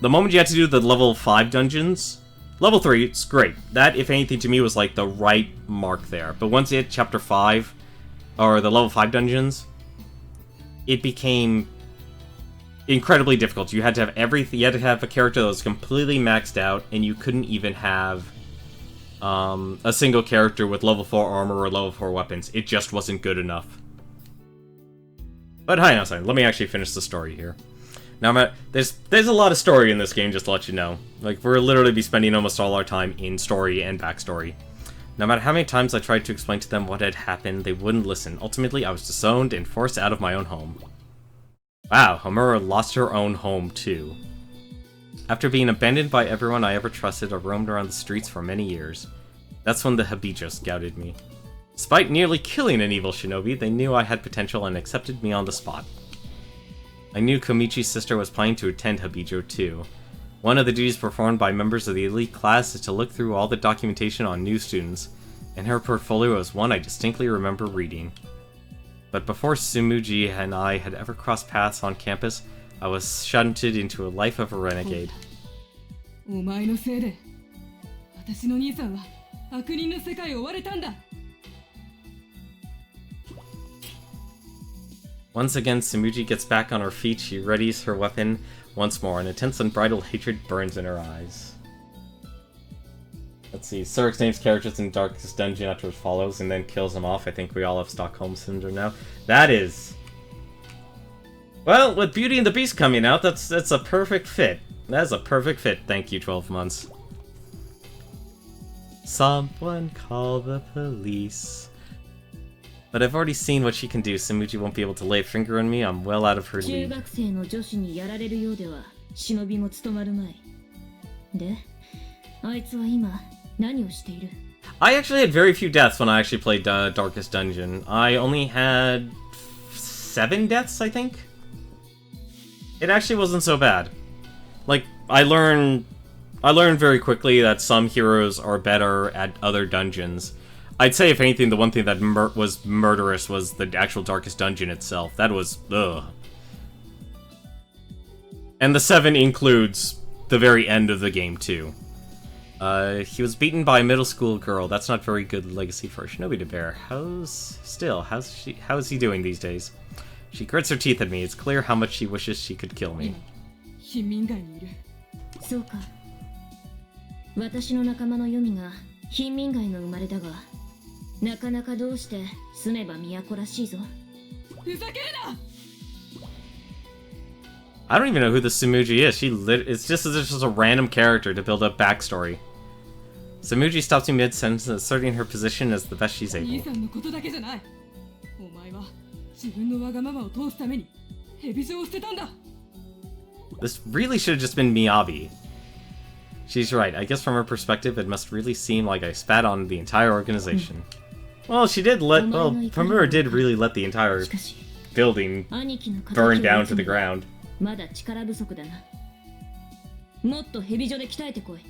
the moment you had to do the level 5 dungeons, level 3, it's great. That, if anything, to me was like the right mark there. But once you hit chapter 5, or the level 5 dungeons, it became incredibly difficult. You had to have everything. You had to have a character that was completely maxed out, and you couldn't even have a single character with level 4 armor or level 4 weapons. It just wasn't good enough. But hang on a second, let me actually finish the story here. Now, there's a lot of story in this game, just to let you know. Like, we'll literally be spending almost all our time in story and backstory. No matter how many times I tried to explain to them what had happened, they wouldn't listen. Ultimately, I was disowned and forced out of my own home. Wow, Homura lost her own home, too. After being abandoned by everyone I ever trusted, I roamed around the streets for many years. That's when the Habijo scouted me. Despite nearly killing an evil shinobi, they knew I had potential and accepted me on the spot. I knew Komichi's sister was planning to attend Habijo too. One of the duties performed by members of the elite class is to look through all the documentation on new students, and her portfolio was one I distinctly remember reading. But before Sumuji and I had ever crossed paths on campus, I was shunted into a life of a renegade. お前のせいで私の兄さんは悪人の世界を追われたんだ。 Once again, Sumuji gets back on her feet. She readies her weapon once more, and intense unbridled hatred burns in her eyes. Let's see. Surik names characters in Darkest Dungeon afterwards follows and then kills them off. I think we all have Stockholm Syndrome now. That is... Well, with Beauty and the Beast coming out, that's a perfect fit. That's a perfect fit. Thank you, 12 months. Someone call the police. But I've already seen what she can do. Sumuji won't be able to lay a finger on me. I'm well out of her league. 中学生の女子にやられるようでは忍びも務まるまい。で、あいつは今何をしている? I actually had very few deaths when I actually played Darkest Dungeon. I only had 7 deaths, I think. It actually wasn't so bad. Like, I learned very quickly that some heroes are better at other dungeons. I'd say, if anything, the one thing that was murderous was the actual Darkest Dungeon itself. That was... ugh. And the 7 includes the very end of the game, too. He was beaten by a middle school girl. That's not very good legacy for a shinobi to bear. How is he doing these days? She grits her teeth at me. It's clear how much she wishes she could kill me. 貧民街にいる。そうか。私の仲間のユミが貧民街の生まれだが、なかなかどうして住めば都らしいぞ。ふざけるな! I don't even know who the Sumuji is. It's just a random character to build up backstory. Sumuji stops me mid-sentence, asserting her position as the best she's able. 兄さんのことだけじゃない。お前は自分のわがままを通すために蛇状を捨てたんだ。 This really should have just been Miyabi. She's right. I guess from her perspective, it must really seem like I spat on the entire organization. Well, Homura did really let the entire building burn down to the ground. まだ力不足だな。もっと蛇状で鍛えてこい。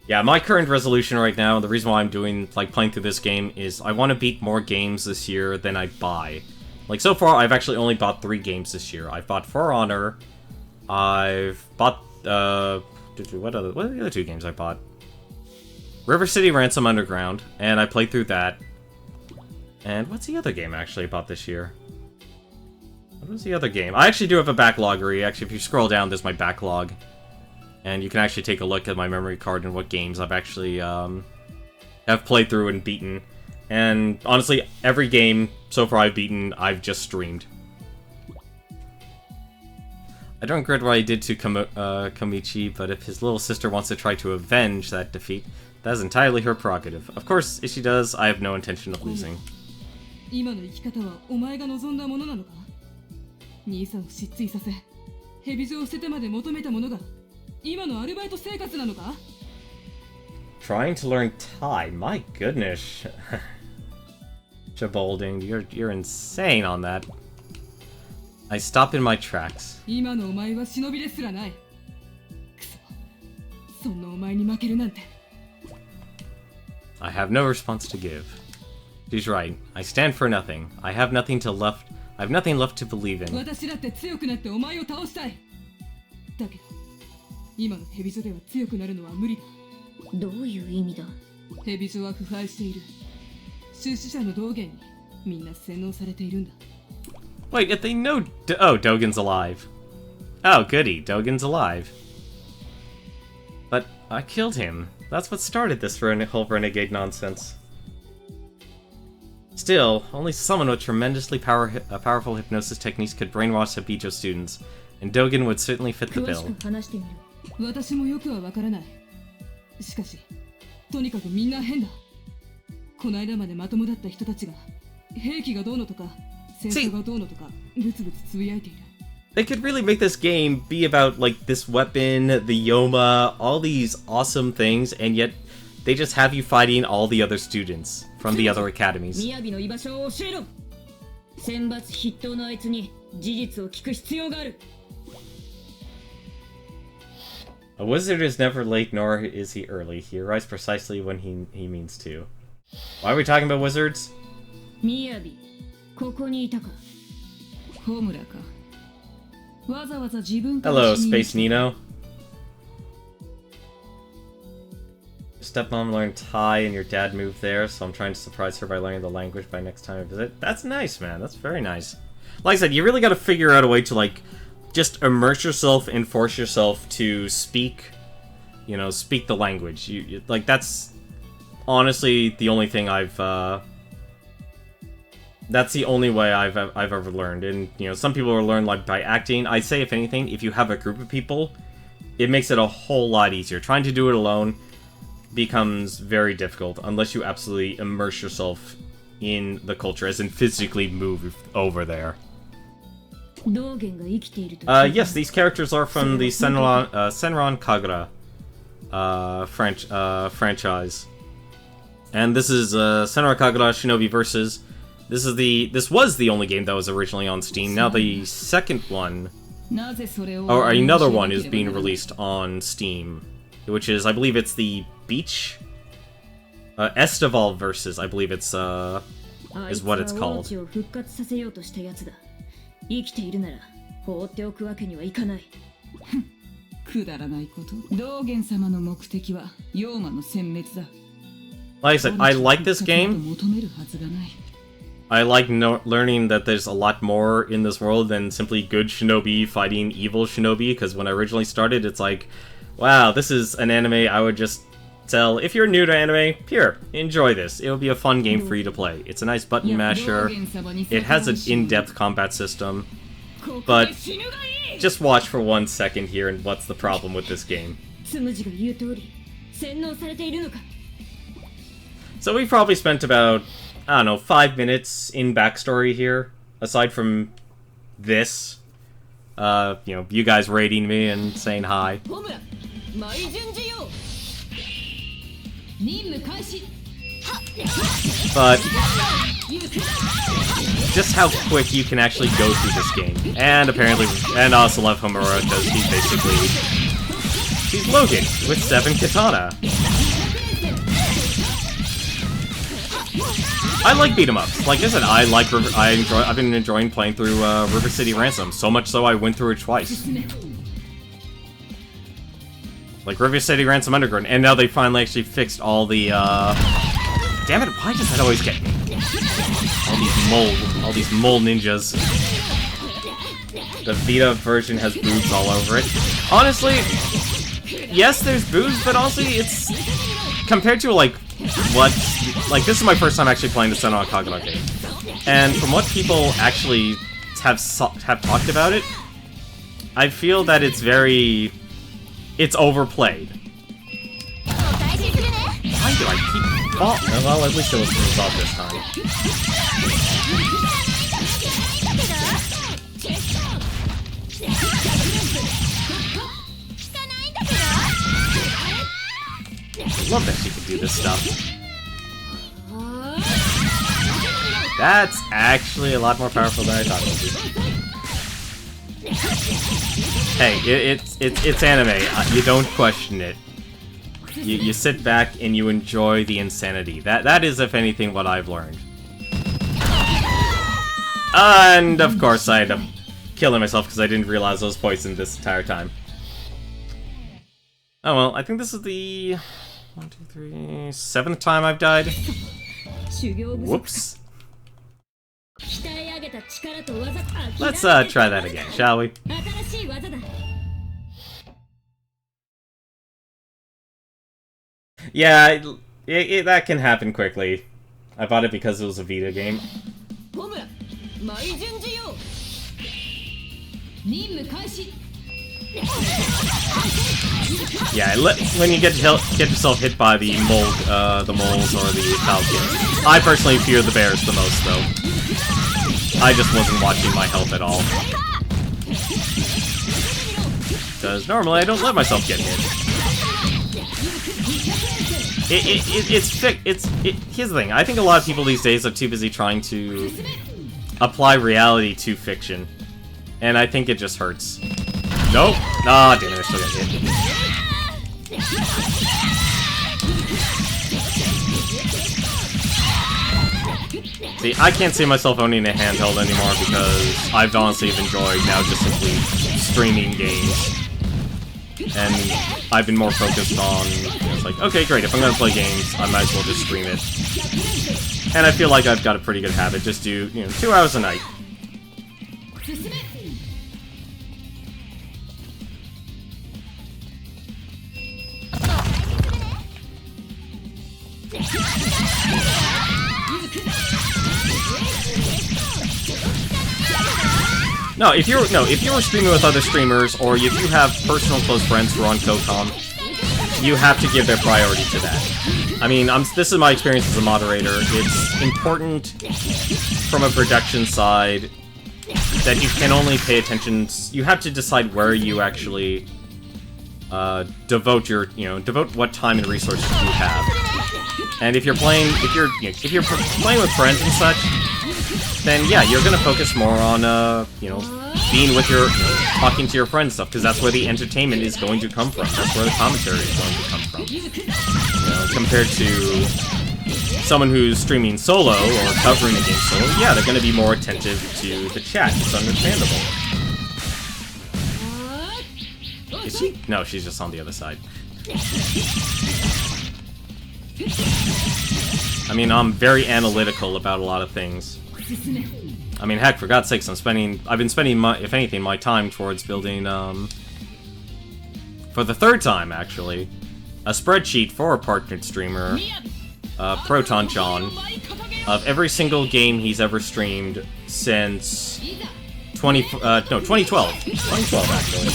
Yeah, my current resolution right now, the reason why I'm playing through this game, is I want to beat more games this year than I buy. Like, so far, I've actually only bought 3 games this year. I've bought For Honor, I've bought, what are the other two games I bought? River City Ransom Underground, and I played through that. And what's the other game I actually bought this year? What was the other game? I actually do have a backloggery. Actually, if you scroll down, there's my backlog. And you can actually take a look at my memory card and what games I've actually, have played through and beaten. And honestly, every game so far I've beaten, I've just streamed. I don't regret what I did to Komichi, but if his little sister wants to try to avenge that defeat, that is entirely her prerogative. Of course, if she does, I have no intention of losing. 今の生き方はお前が望んだものなのか？兄さんを失墜させ、蛇女を捨ててまで求めたものが今のアルバイト生活なのか？ Trying to learn Thai, my goodness. Chabolding, you're insane on that. I stop in my tracks. 今のお前は忍びですらない。くそ、そんなお前に負けるなんて。I have no response to give. She's right. I stand for nothing. I have nothing left to believe in. 私だって強くなってお前を倒したい。だけど、今の蛇女では強くなるのは無理だ。どういう意味だ？蛇女は腐敗している。出資者の道元にみんな洗脳されているんだ。Wait, if they know... oh, Dogen's alive. Oh, goody, Dogen's alive. But I killed him. That's what started this whole renegade nonsense. Still, only someone with tremendously powerful hypnosis techniques could brainwash Hibijo students, and Dogen would certainly fit the bill. 私もよくはわからない。しかし、とにかくみんな変だ。この間までまともだった人たちが、兵器がどうのとか、戦争がどうのとか、ブツブツつぶやいている。They could really make this game be about, like, this weapon, the Yoma, all these awesome things, and yet they just have you fighting all the other students from the other academies. 雅の居場所を教えろ。選抜筆頭のあいつに事実を聞く必要がある。A wizard is never late, nor is he early. He arrives precisely when he means to. Why are we talking about wizards? 雅、ここにいたか。ホムラか。わざわざ自分から Hello, Space Nino. Stepmom learned Thai and your dad moved there, so I'm trying to surprise her by learning the language by next time I visit. That's nice, man. That's very nice. Like I said, you really gotta figure out a way to, like, just immerse yourself and force yourself to speak, you know, speak the language. Like, that's honestly the only thing that's the only way I've ever learned. And, you know, some people will learn, like, by acting. I'd say, if anything, if you have a group of people, it makes it a whole lot easier. Trying to do it alone becomes very difficult, unless you absolutely immerse yourself in the culture, as in physically move over there. Yes, these characters are from the Senran Kagura franchise. And this is Senran Kagura Shinovi Versus. This was the only game that was originally on Steam. Now the second one, or another one, is being released on Steam, which is, I believe it's the Beach Estival Versus. I believe it's is what it's called. 生きているなら放っておくわけにはいかない。くだらないこと。道元様の目的は妖魔の殲滅だ。Like I said, I like this game. I like learning that there's a lot more in this world than simply good shinobi fighting evil shinobi, because when I originally started, it's like, wow, this is an anime I would just tell, if you're new to anime, here, enjoy this. It'll be a fun game for you to play. It's a nice button masher. It has an in-depth combat system. But just watch for 1 second here and what's the problem with this game. So we probably spent about, I don't know, 5 minutes in backstory here, aside from this. You know, you guys rating me and saying hi. But just how quick you can actually go through this game. And apparently, and I also love Homura because he's Logan with 7 katana. I like beat 'em ups. Like I said, I've been enjoying playing through River City Ransom, so much so I went through it twice. Like River City Ransom Underground, and now they finally actually fixed all the, Damn it, why does that always get me? All these mole ninjas. The Vita version has boobs all over it. Honestly, yes, there's boobs, but also it's... Compared to, like, what... Like, this is my first time actually playing the Senran Kagura game. And from what people actually have talked about it, I feel that it's very... It's overplayed. Why do I keep... Oh, well, at least it was resolved this time. I love that she can do this stuff. That's actually a lot more powerful than I thought it would be. Hey, it's anime. You don't question it. You sit back and you enjoy the insanity. That is, if anything, what I've learned. And of course, I ended up killing myself because I didn't realize I was poisoned this entire time. Oh well, I think this is the 1, 2, 3, 7th time I've died. Whoops. Let's try that again, shall we? Yeah, that can happen quickly. I bought it because it was a Vita game. Yeah, when you get yourself hit by the moles or the falcons. I personally fear the bears the most, though. I just wasn't watching my health at all. Because normally I don't let myself get hit. Here's the thing. I think a lot of people these days are too busy trying to apply reality to fiction. And I think it just hurts. Nope. Ah, damn it, I still got hit. See, I can't see myself owning a handheld anymore because I've honestly enjoyed now just simply streaming games. And I've been more focused on, it's like, okay, great, if I'm gonna play games, I might as well just stream it. And I feel like I've got a pretty good habit, just do, 2 hours a night. No, if you're streaming with other streamers, or if you have personal close friends who are on Kokom, you have to give their priority to that. I mean, this is my experience as a moderator. It's important from a production side that you can only pay attention. You have to decide where you actually devote what time and resources you have. And if you're playing playing with friends and such, then yeah, you're gonna focus more on being with talking to your friends stuff, because that's where the entertainment is going to come from. That's where the commentary is going to come from. Compared to someone who's streaming solo or covering a game solo, yeah, they're gonna be more attentive to the chat. It's understandable. Is she? No, she's just on the other side. I mean, I'm very analytical about a lot of things. I mean, heck, for God's sakes, I've been spending, if anything, my time towards building, for the 3rd time, actually, a spreadsheet for a partnered streamer, Proton John, of every single game he's ever streamed since 2012. 2012, actually.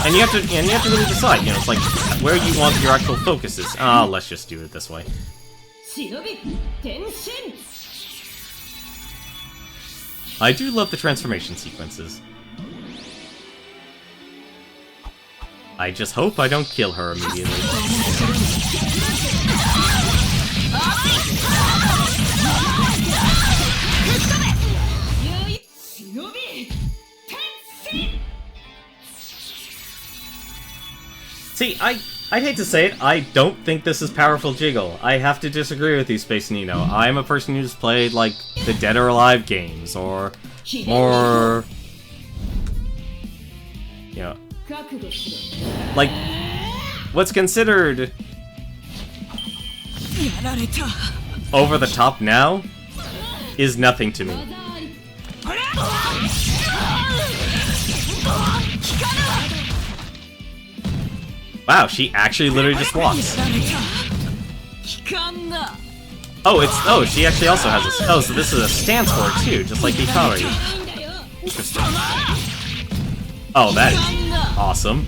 And you have to really decide, it's like, where you want your actual focus is. Let's just do it this way. I do love the transformation sequences. I just hope I don't kill her immediately. See, I'd hate to say it, I don't think this is powerful Jiggle. I have to disagree with you, Space Nino. I'm a person who's played, like, the Dead or Alive games, or more... like, what's considered over the top now is nothing to me. Wow, she actually literally just walks. Oh, she actually also has a... Oh, so this is a stance word too, just like Hikari. Interesting. Oh, that is awesome.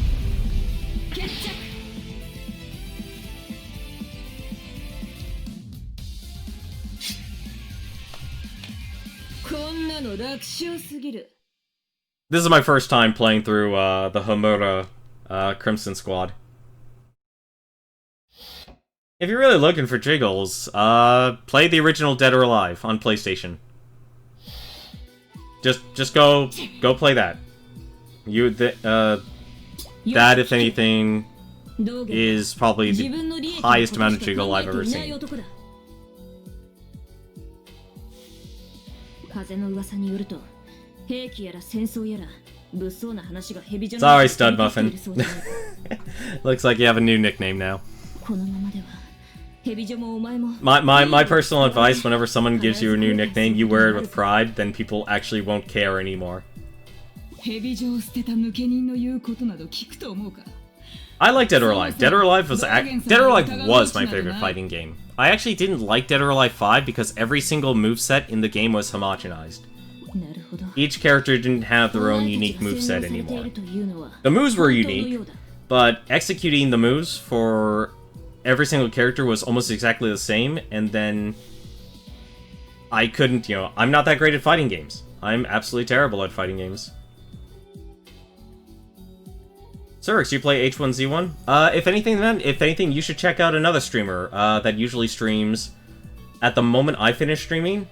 This is my first time playing through the Homura Crimson Squad. If you're really looking for jiggles, play the original Dead or Alive on PlayStation. Just go play that. That, if anything, is probably the highest amount of jiggle I've ever seen. Sorry, Stud Muffin. Looks like you have a new nickname now. My personal advice, whenever someone gives you a new nickname, you wear it with pride, then people actually won't care anymore. I like Dead or Alive. Dead or Alive was my favorite fighting game. I actually didn't like Dead or Alive 5 because every single moveset in the game was homogenized. Each character didn't have their own unique moveset anymore. The moves were unique, but executing the moves for every single character was almost exactly the same, and then I couldn't, I'm not that great at fighting games. I'm absolutely terrible at fighting games. Cyrix, you play H1Z1? If anything, you should check out another streamer that usually streams. At the moment I finish streaming,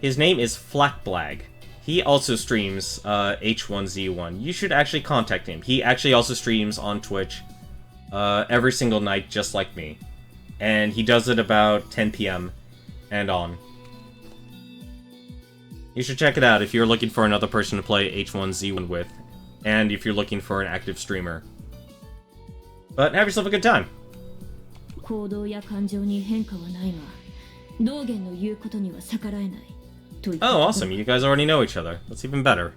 his name is Flackblag. He also streams H1Z1. You should actually contact him. He actually also streams on Twitch every single night, just like me. And he does it about 10 PM and on. You should check it out if you're looking for another person to play H1Z1 with, and if you're looking for an active streamer. But have yourself a good time. Oh, awesome. You guys already know each other. That's even better.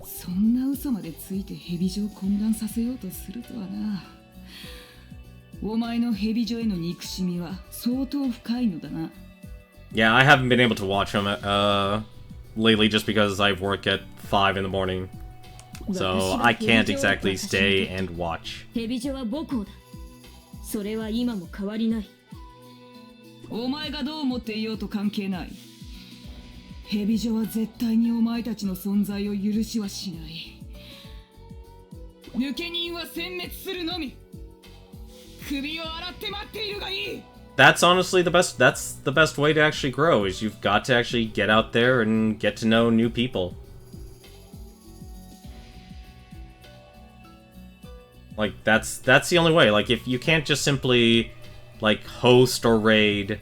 そんな嘘までついて蛇女を混乱させようとするとはな。お前の蛇女への憎しみは相当深いのだな。Yeah, I haven't been able to watch him lately just because I work at 5 in the morning. So I can't exactly stay and watch. 蛇女は母校だ。それは今も変わりない。お前がどう思っていようと関係ない。蛇女は絶対にお前たちの存在を許しはしない。抜け人は殲滅するのみ。首を洗って待っているがいい。That's honestly that's the best way to actually grow, is you've got to actually get out there and get to know new people. Like, that's the only way. Like, if you can't just simply, like, host or raid,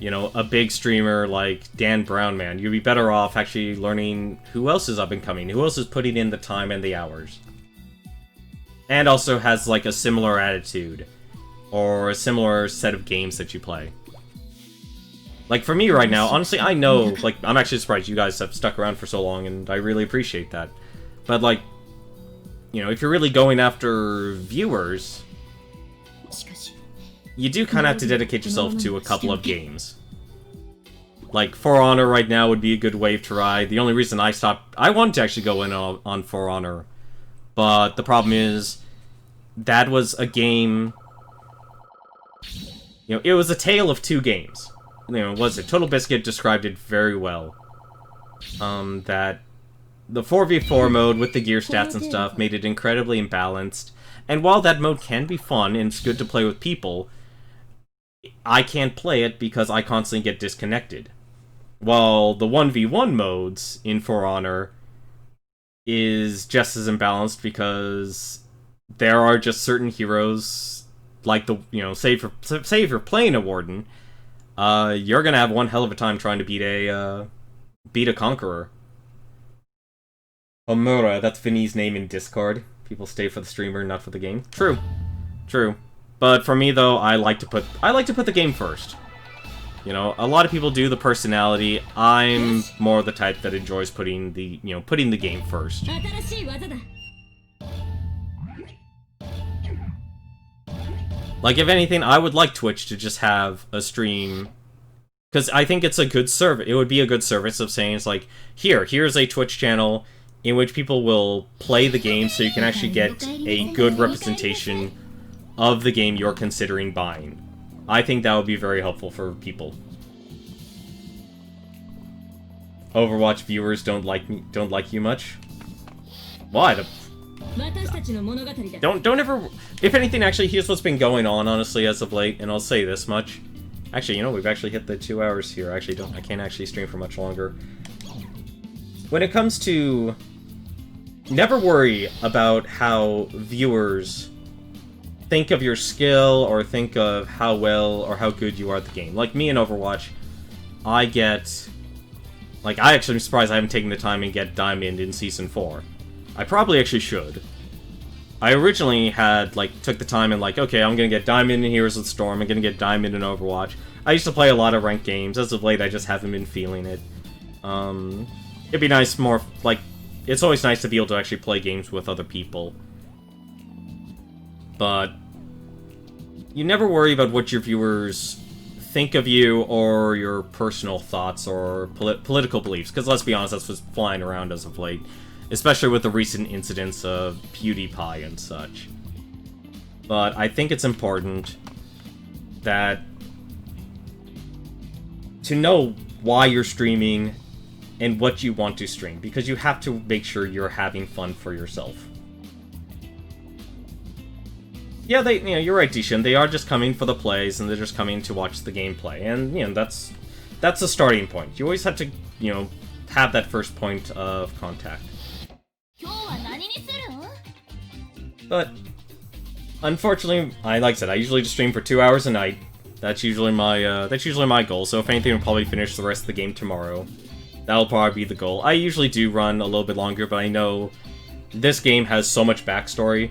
a big streamer like Dan Brownman, you'd be better off actually learning who else is up and coming, who else is putting in the time and the hours. And also has, like, a similar attitude, or a similar set of games that you play. Like, for me right now, honestly, I know, like, I'm actually surprised you guys have stuck around for so long, and I really appreciate that. But, like, if you're really going after viewers, you do kind of have to dedicate yourself to a couple of games. Like, For Honor right now would be a good wave to ride. The only reason I stopped... I wanted to actually go in on For Honor, but the problem is, that was a game... it was a tale of two games. Was it? Total Biscuit described it very well. That the 4v4 mode with the gear stats and stuff made it incredibly imbalanced. And while that mode can be fun and it's good to play with people, I can't play it because I constantly get disconnected. While the 1v1 modes in For Honor is just as imbalanced because there are just certain heroes, like the, say if you're playing a Warden, you're gonna have one hell of a time trying to beat a Conqueror. Homura, that's Vinny's name in Discord. People stay for the streamer, not for the game. True. True. But for me though, I like to put the game first. You know, a lot of people do the personality. I'm more the type that enjoys putting the game first. Like, if anything, I would like Twitch to just have a stream, because I think it's a good service. It would be a good service of saying, it's like, here's a Twitch channel in which people will play the game so you can actually get a good representation of the game you're considering buying. I think that would be very helpful for people. Overwatch viewers don't like you much? Why? Don't ever... If anything, actually, here's what's been going on, honestly, as of late, and I'll say this much. Actually, you know, we've actually hit the 2 hours here. I can't actually stream for much longer. When it comes to... Never worry about how viewers think of your skill, or think of how well or how good you are at the game. Like me in Overwatch, I get... Like, I actually am surprised I haven't taken the time and get Diamond in Season 4. I probably actually should. I originally had, like, took the time and, like, okay, I'm gonna get Diamond in Heroes of the Storm, I'm gonna get Diamond in Overwatch. I used to play a lot of ranked games. As of late, I just haven't been feeling it. It'd be nice more, like, it's always nice to be able to actually play games with other people. But you never worry about what your viewers think of you, or your personal thoughts, or political beliefs, because let's be honest, that's what's flying around as of late. Especially with the recent incidents of PewDiePie and such. But I think it's important that to know why you're streaming and what you want to stream, because you have to make sure you're having fun for yourself. Yeah, you're right, Dishan. They are just coming for the plays, and they're just coming to watch the gameplay, and that's a starting point. You always have to, have that first point of contact. But unfortunately, like I said, I usually just stream for 2 hours a night. That's usually my goal. So if anything, we'll probably finish the rest of the game tomorrow. That'll probably be the goal. I usually do run a little bit longer, but I know this game has so much backstory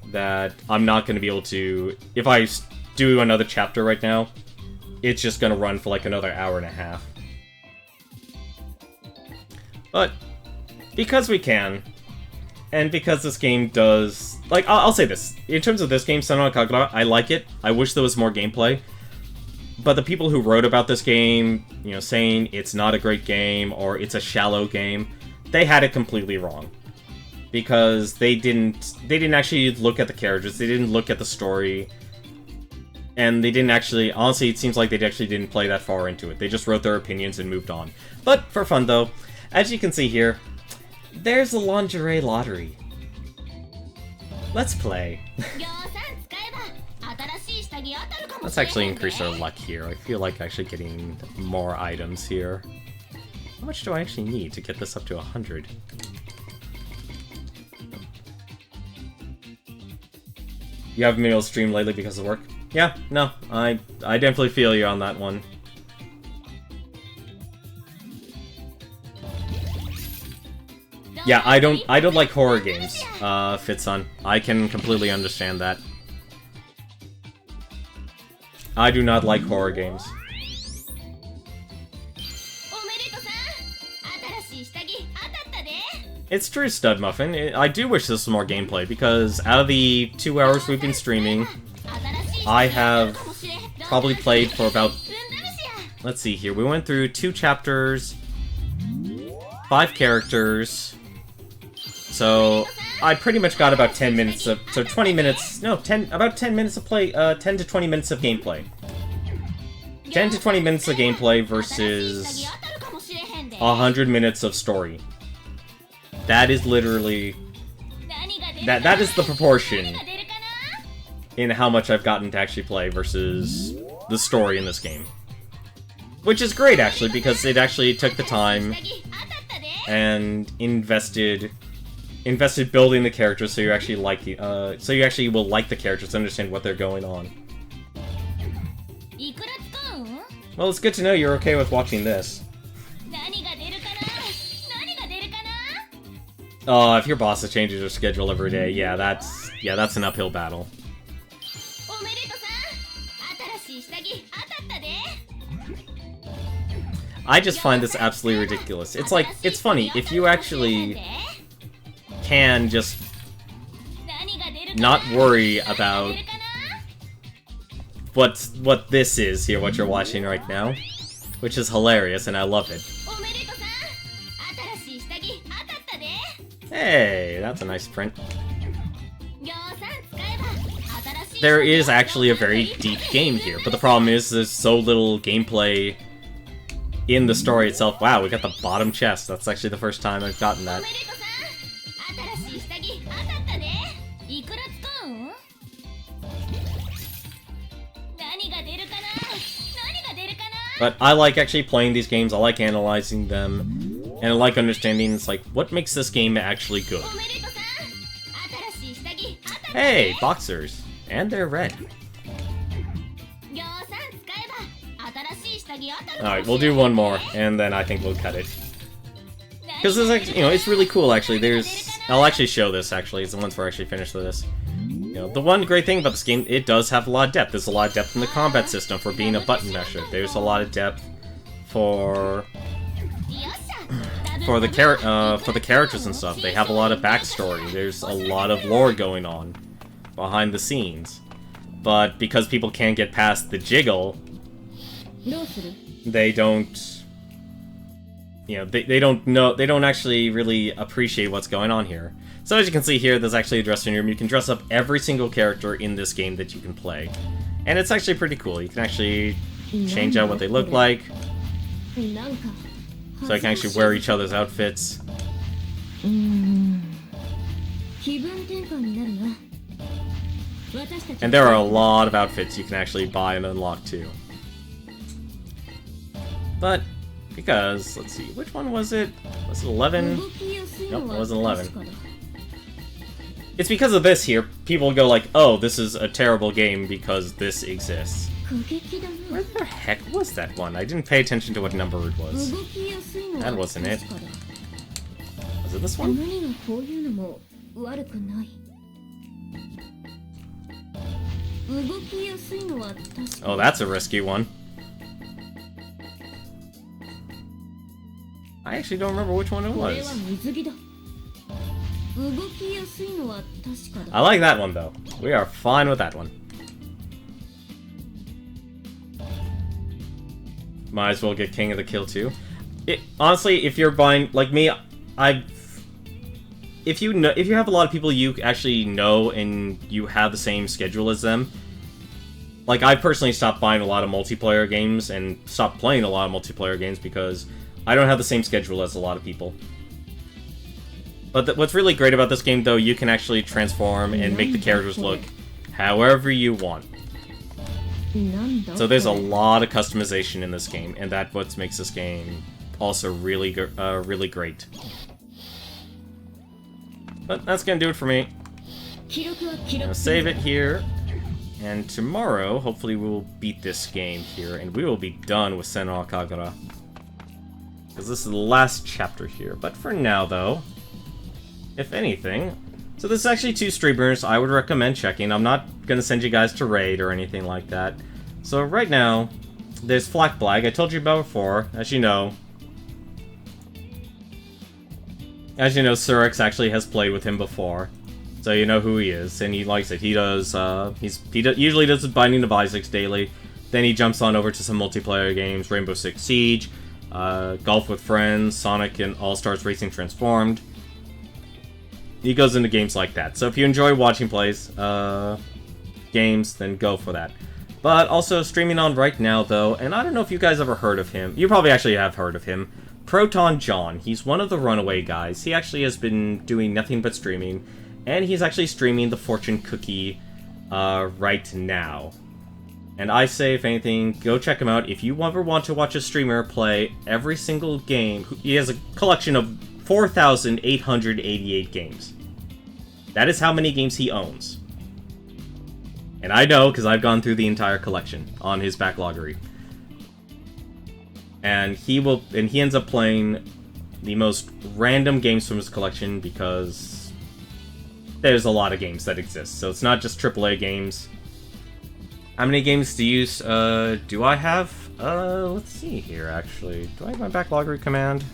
that I'm not going to be able to... If I do another chapter right now, it's just going to run for like another hour and a half. But because we can, and because this game does... Like, I'll say this. In terms of this game, Senran Kagura, I like it. I wish there was more gameplay. But the people who wrote about this game, saying it's not a great game, or it's a shallow game, they had it completely wrong. Because they didn't actually look at the characters, they didn't look at the story, and they didn't actually... Honestly, it seems like they actually didn't play that far into it. They just wrote their opinions and moved on. But, for fun though, as you can see here, there's a lingerie lottery. Let's play. Let's actually increase our luck here. I feel like actually getting more items here. How much do I actually need to get this up to 100? You haven't been able to stream lately because of work? Yeah, no, I definitely feel you on that one. Yeah, I don't like horror games, Fitsun. I can completely understand that. I do not like horror games. It's true, Stud Muffin. I do wish this was more gameplay, because out of the 2 hours we've been streaming, I have probably played for about... Let's see here. We went through 2 chapters, 5 characters, so I pretty much got about 10 minutes of... So 20 minutes... No, about 10 minutes of play... 10 to 20 minutes of gameplay. 10 to 20 minutes of gameplay versus 100 minutes of story. That is literally... That is the proportion in how much I've gotten to actually play versus the story in this game. Which is great, actually, because it actually took the time and invested building the characters so you actually like so you actually will like the characters, understand what they're going on. Well, it's good to know you're okay with watching this. Oh, if your bosses changes their schedule every day, yeah, that's an uphill battle. おめでとさん、新しい下着当たったで。 I just find this absolutely ridiculous. It's like, it's funny, if you actually can just not worry about what this is here, what you're watching right now, which is hilarious, and I love it. おめでとさん、新しい下着当たったで。 Hey, that's a nice print. ぎょうさん使えば新しい。 There is actually a very deep game here, but the problem is there's so little gameplay in the story itself. Wow, we got the bottom chest. That's actually the first time I've gotten that. おめでとさん、新しい下着当たったで。いくら使うん？何が出るかな？何が出るかな？ But I like actually playing these games, I like analyzing them, and I like understanding, it's like, what makes this game actually good? おめでとさん、新しい下着当たったで。 Hey, boxers! And they're red. ぎょうさん使えば新しい下着当たるかもしれない。 Alright, we'll do one more, and then I think we'll cut it. Because this actually, you know, it's really cool actually. I'll actually show this actually, it's once we're actually finished with this. You know, the one great thing about this game, it does have a lot of depth. There's a lot of depth in the combat system for being a button masher. There's a lot of depth for the characters and stuff. They have a lot of backstory. There's a lot of lore going on behind the scenes. But because people can't get past the jiggle, they don't, you know, they don't actually really appreciate what's going on here. So as you can see here, there's actually a dressing room. You can dress up every single character in this game that you can play. And it's actually pretty cool. You can actually change out what they look like. So you can actually wear each other's outfits. And there are a lot of outfits you can actually buy and unlock too. But, because, let's see, which one was it? Was it 11? Nope, it wasn't 11. It's because of this here, people go like, oh, this is a terrible game because this exists. Where the heck was that one? I didn't pay attention to what number it was. That wasn't it. Was it this one? Oh, that's a risky one. I actually don't remember which one it was. I like that one though. We are fine with that one. Might as well get King of the Kill too. Honestly, if you're buying like me, if you have a lot of people you actually know and you have the same schedule as them, like I personally stopped buying a lot of multiplayer games and stopped playing a lot of multiplayer games because I don't have the same schedule as a lot of people. But what's really great about this game, though, you can actually transform and make the characters look however you want. So there's a lot of customization in this game, and that's what makes this game also really great. But that's gonna do it for me. I'm gonna save it here, and tomorrow, hopefully we will beat this game here, and we will be done with Senran Kagura. Because this is the last chapter here. But for now, though, if anything... So this is actually 2 streamers I would recommend checking. I'm not going to send you guys to raid or anything like that. So right now, there's Flak Blag. I told you about before, as you know. As you know, Surex actually has played with him before. So you know who he is, and he likes it. He does, usually does Binding of Isaac daily. Then he jumps on over to some multiplayer games, Rainbow Six Siege, Golf with Friends, Sonic and All-Stars Racing Transformed. He goes into games like that. So if you enjoy watching plays, games, then go for that. But also streaming on right now, though, and I don't know if you guys ever heard of him. You probably actually have heard of him. Proton John. He's one of the Runaway guys. He actually has been doing nothing but streaming. And he's actually streaming the Fortune Cookie right now. And I say, if anything, go check him out. If you ever want to watch a streamer play every single game, he has a collection of 4,888 games. That is how many games he owns. And I know, because I've gone through the entire collection on his backloggery. And he ends up playing the most random games from his collection because there's a lot of games that exist. So it's not just AAA games. How many games do I have? Let's see here, actually. Do I have my backloggery command?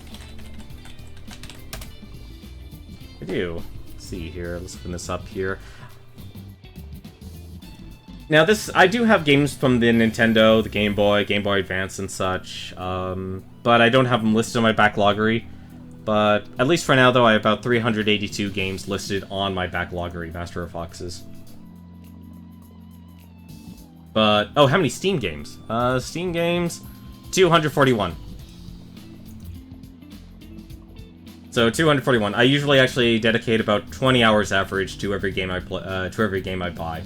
I do. Let's see here. Let's open this up here. Now, I do have games from the Nintendo, the Game Boy Advance, and such, but I don't have them listed on my backloggery. But at least for now, though, I have about 382 games listed on my backloggery, Master of Foxes. But, oh, how many Steam games? Steam games, 241. So 241. I usually actually dedicate about 20 hours average to every game I play, to every game I buy.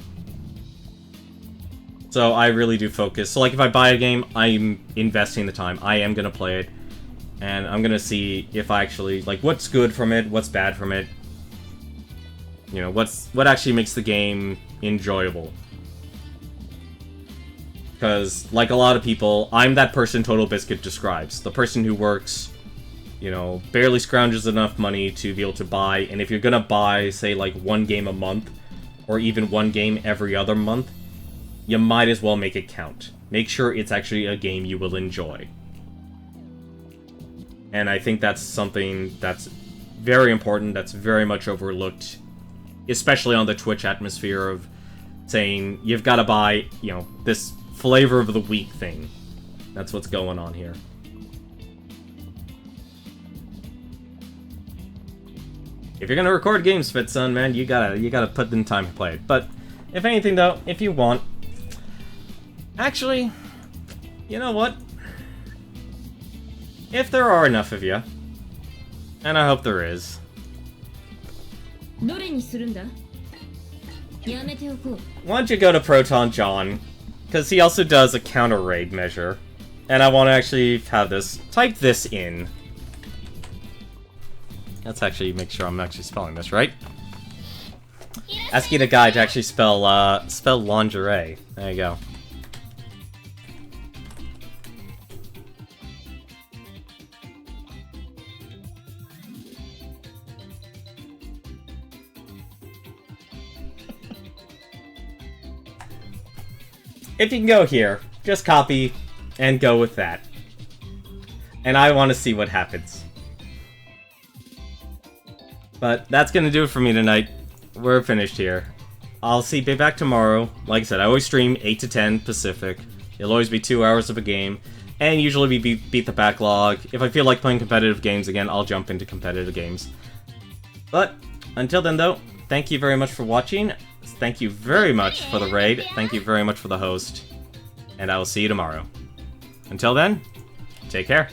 So I really do focus. So like if I buy a game, I'm investing the time. I am gonna play it, and I'm gonna see if I actually like what's good from it, what's bad from it. You know, what actually makes the game enjoyable. Because, like a lot of people, I'm that person Total Biscuit describes. The person who works, you know, barely scrounges enough money to be able to buy, and if you're gonna buy, say, like, one game a month, or even one game every other month, you might as well make it count. Make sure it's actually a game you will enjoy. And I think that's something that's very important, that's very much overlooked, especially on the Twitch atmosphere of saying, you've gotta buy, you know, this flavor of the week thing. That's what's going on here. If you're gonna record games, Fitson, man, you gotta put in time to play it. But if anything, though, if you want, actually, you know what? If there are enough of you, and I hope there is, どれにするんだ? やめておこう. why don't you go to Proton John? Because he also does a counter raid measure. And I want to actually have this. Type this in. Let's actually make sure I'm actually spelling this right. Asking a guy to actually spell lingerie. There you go. If you can go here, just copy and go with that. And I want to see what happens. But that's going to do it for me tonight. We're finished here. I'll be back tomorrow. Like I said, I always stream 8 to 10 Pacific. It'll always be 2 hours of a game. And usually we beat the backlog. If I feel like playing competitive games again, I'll jump into competitive games. But until then, though, thank you very much for watching. Thank you very much for the raid. Thank you very much for the host. And I will see you tomorrow. Until then, take care.